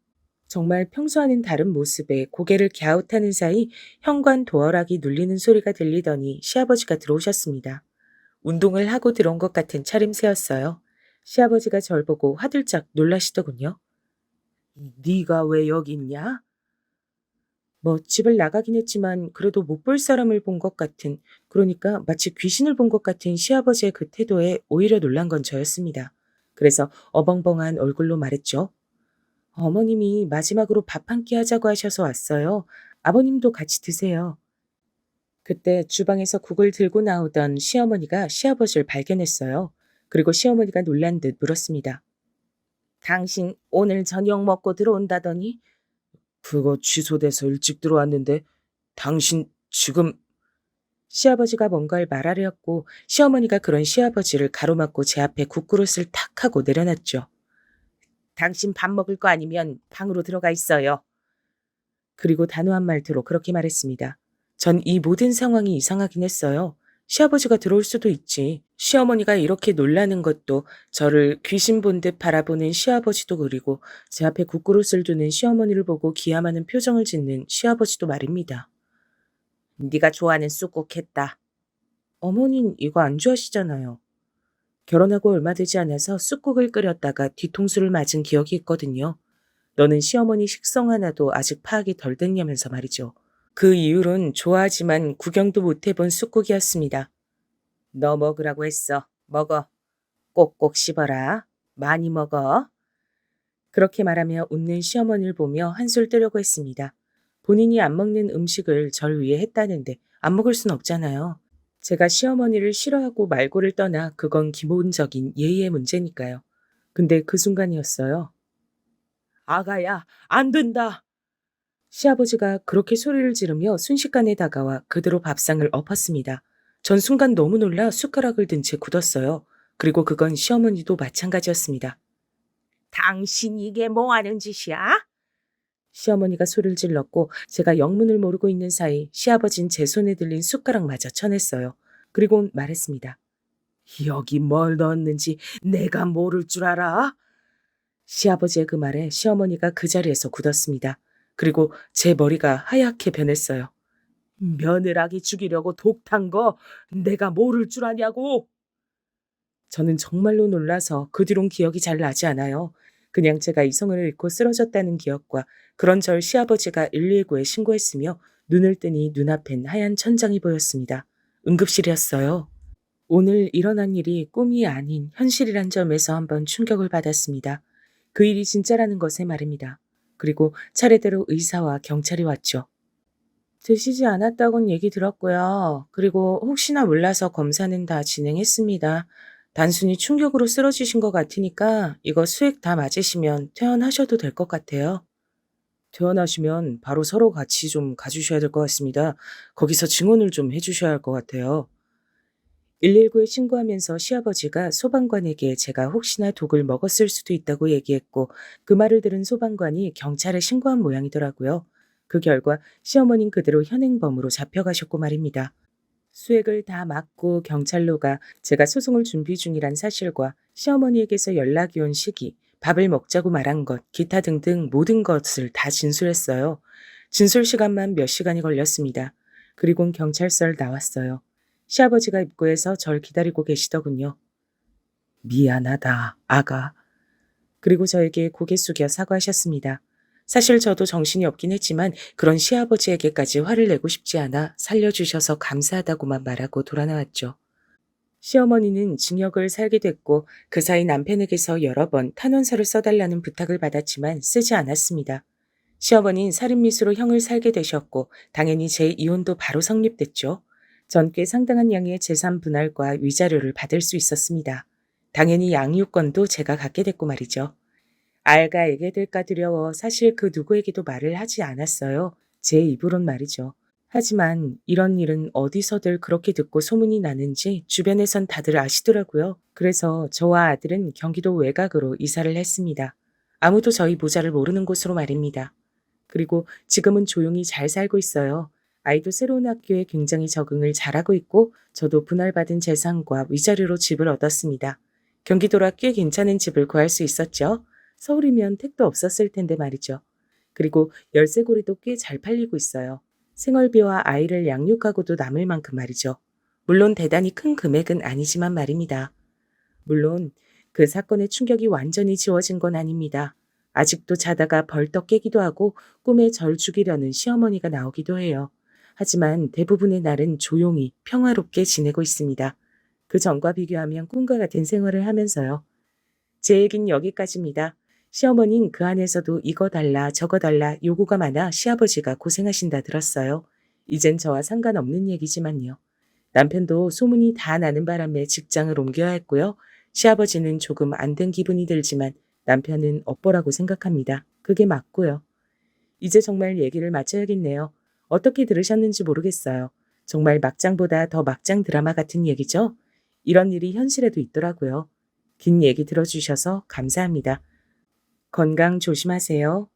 정말 평소와는 다른 모습에 고개를 갸웃하는 사이 현관 도어락이 눌리는 소리가 들리더니 시아버지가 들어오셨습니다. 운동을 하고 들어온 것 같은 차림새였어요. 시아버지가 절 보고 화들짝 놀라시더군요. 네가 왜 여기 있냐? 뭐 집을 나가긴 했지만 그래도 못 볼 사람을 본 것 같은, 그러니까 마치 귀신을 본 것 같은 시아버지의 그 태도에 오히려 놀란 건 저였습니다. 그래서 어벙벙한 얼굴로 말했죠. 어머님이 마지막으로 밥 한 끼 하자고 하셔서 왔어요. 아버님도 같이 드세요. 그때 주방에서 국을 들고 나오던 시어머니가 시아버지를 발견했어요. 그리고 시어머니가 놀란 듯 물었습니다. 당신 오늘 저녁 먹고 들어온다더니? 그거 취소돼서 일찍 들어왔는데 당신 지금. 시아버지가 뭔가를 말하려 했고 시어머니가 그런 시아버지를 가로막고 제 앞에 국그릇을 탁 하고 내려놨죠. 당신 밥 먹을 거 아니면 방으로 들어가 있어요. 그리고 단호한 말투로 그렇게 말했습니다. 전 이 모든 상황이 이상하긴 했어요. 시아버지가 들어올 수도 있지. 시어머니가 이렇게 놀라는 것도, 저를 귀신 본 듯 바라보는 시아버지도, 그리고 제 앞에 국그릇을 두는 시어머니를 보고 기함하는 표정을 짓는 시아버지도 말입니다. 네가 좋아하는 쑥국 했다. 어머닌 이거 안 좋아하시잖아요. 결혼하고 얼마 되지 않아서 쑥국을 끓였다가 뒤통수를 맞은 기억이 있거든요. 너는 시어머니 식성 하나도 아직 파악이 덜 됐냐면서 말이죠. 그 이후론 좋아하지만 구경도 못 해본 쑥국이었습니다. 너 먹으라고 했어. 먹어. 꼭꼭 씹어라. 많이 먹어. 그렇게 말하며 웃는 시어머니를 보며 한술 뜨려고 했습니다. 본인이 안 먹는 음식을 절 위해 했다는데 안 먹을 순 없잖아요. 제가 시어머니를 싫어하고 말고를 떠나 그건 기본적인 예의의 문제니까요. 근데 그 순간이었어요. 아가야, 안 된다. 시아버지가 그렇게 소리를 지르며 순식간에 다가와 그대로 밥상을 엎었습니다. 전 순간 너무 놀라 숟가락을 든 채 굳었어요. 그리고 그건 시어머니도 마찬가지였습니다. 당신 이게 뭐 하는 짓이야? 시어머니가 소리를 질렀고 제가 영문을 모르고 있는 사이 시아버진 제 손에 들린 숟가락마저 쳐냈어요. 그리고 말했습니다. 여기 뭘 넣었는지 내가 모를 줄 알아? 시아버지의 그 말에 시어머니가 그 자리에서 굳었습니다. 그리고 제 머리가 하얗게 변했어요. 며느라기 죽이려고 독 탄 거 내가 모를 줄 아냐고. 저는 정말로 놀라서 그 뒤론 기억이 잘 나지 않아요. 그냥 제가 이성을 잃고 쓰러졌다는 기억과 그런 절 시아버지가 119에 신고했으며 눈을 뜨니 눈앞엔 하얀 천장이 보였습니다. 응급실이었어요. 오늘 일어난 일이 꿈이 아닌 현실이란 점에서 한번 충격을 받았습니다. 그 일이 진짜라는 것에 말입니다. 그리고 차례대로 의사와 경찰이 왔죠. 드시지 않았다고는 얘기 들었고요. 그리고 혹시나 몰라서 검사는 다 진행했습니다. 단순히 충격으로 쓰러지신 것 같으니까 이거 수액 다 맞으시면 퇴원하셔도 될 것 같아요. 퇴원하시면 바로 서로 같이 좀 가주셔야 될 것 같습니다. 거기서 증언을 좀 해주셔야 할 것 같아요. 119에 신고하면서 시아버지가 소방관에게 제가 혹시나 독을 먹었을 수도 있다고 얘기했고 그 말을 들은 소방관이 경찰에 신고한 모양이더라고요. 그 결과 시어머니는 그대로 현행범으로 잡혀가셨고 말입니다. 수액을 다 맞고 경찰로가 제가 소송을 준비 중이란 사실과 시어머니에게서 연락이 온 시기, 밥을 먹자고 말한 것, 기타 등등 모든 것을 다 진술했어요. 진술 시간만 몇 시간이 걸렸습니다. 그리곤 경찰서를 나왔어요. 시아버지가 입구에서 절 기다리고 계시더군요. 미안하다, 아가. 그리고 저에게 고개 숙여 사과하셨습니다. 사실 저도 정신이 없긴 했지만 그런 시아버지에게까지 화를 내고 싶지 않아 살려주셔서 감사하다고만 말하고 돌아나왔죠. 시어머니는 징역을 살게 됐고 그 사이 남편에게서 여러 번 탄원서를 써달라는 부탁을 받았지만 쓰지 않았습니다. 시어머니는 살인미수로 형을 살게 되셨고 당연히 제 이혼도 바로 성립됐죠. 전 꽤 상당한 양의 재산 분할과 위자료를 받을 수 있었습니다. 당연히 양육권도 제가 갖게 됐고 말이죠. 알가에게 될까 두려워 사실 그 누구에게도 말을 하지 않았어요. 제 입으론 말이죠. 하지만 이런 일은 어디서들 그렇게 듣고 소문이 나는지 주변에선 다들 아시더라고요. 그래서 저와 아들은 경기도 외곽으로 이사를 했습니다. 아무도 저희 모자를 모르는 곳으로 말입니다. 그리고 지금은 조용히 잘 살고 있어요. 아이도 새로운 학교에 굉장히 적응을 잘하고 있고 저도 분할받은 재산과 위자료로 집을 얻었습니다. 경기도라 꽤 괜찮은 집을 구할 수 있었죠. 서울이면 택도 없었을 텐데 말이죠. 그리고 열쇠고리도 꽤 잘 팔리고 있어요. 생활비와 아이를 양육하고도 남을 만큼 말이죠. 물론 대단히 큰 금액은 아니지만 말입니다. 물론 그 사건의 충격이 완전히 지워진 건 아닙니다. 아직도 자다가 벌떡 깨기도 하고 꿈에 절 죽이려는 시어머니가 나오기도 해요. 하지만 대부분의 날은 조용히 평화롭게 지내고 있습니다. 그 전과 비교하면 꿈과 같은 생활을 하면서요. 제 얘긴 여기까지입니다. 시어머닌 그 안에서도 이거 달라 저거 달라 요구가 많아 시아버지가 고생하신다 들었어요. 이젠 저와 상관없는 얘기지만요. 남편도 소문이 다 나는 바람에 직장을 옮겨야 했고요. 시아버지는 조금 안 된 기분이 들지만 남편은 업보라고 생각합니다. 그게 맞고요. 이제 정말 얘기를 마쳐야겠네요. 어떻게 들으셨는지 모르겠어요. 정말 막장보다 더 막장 드라마 같은 얘기죠? 이런 일이 현실에도 있더라고요. 긴 얘기 들어주셔서 감사합니다. 건강 조심하세요.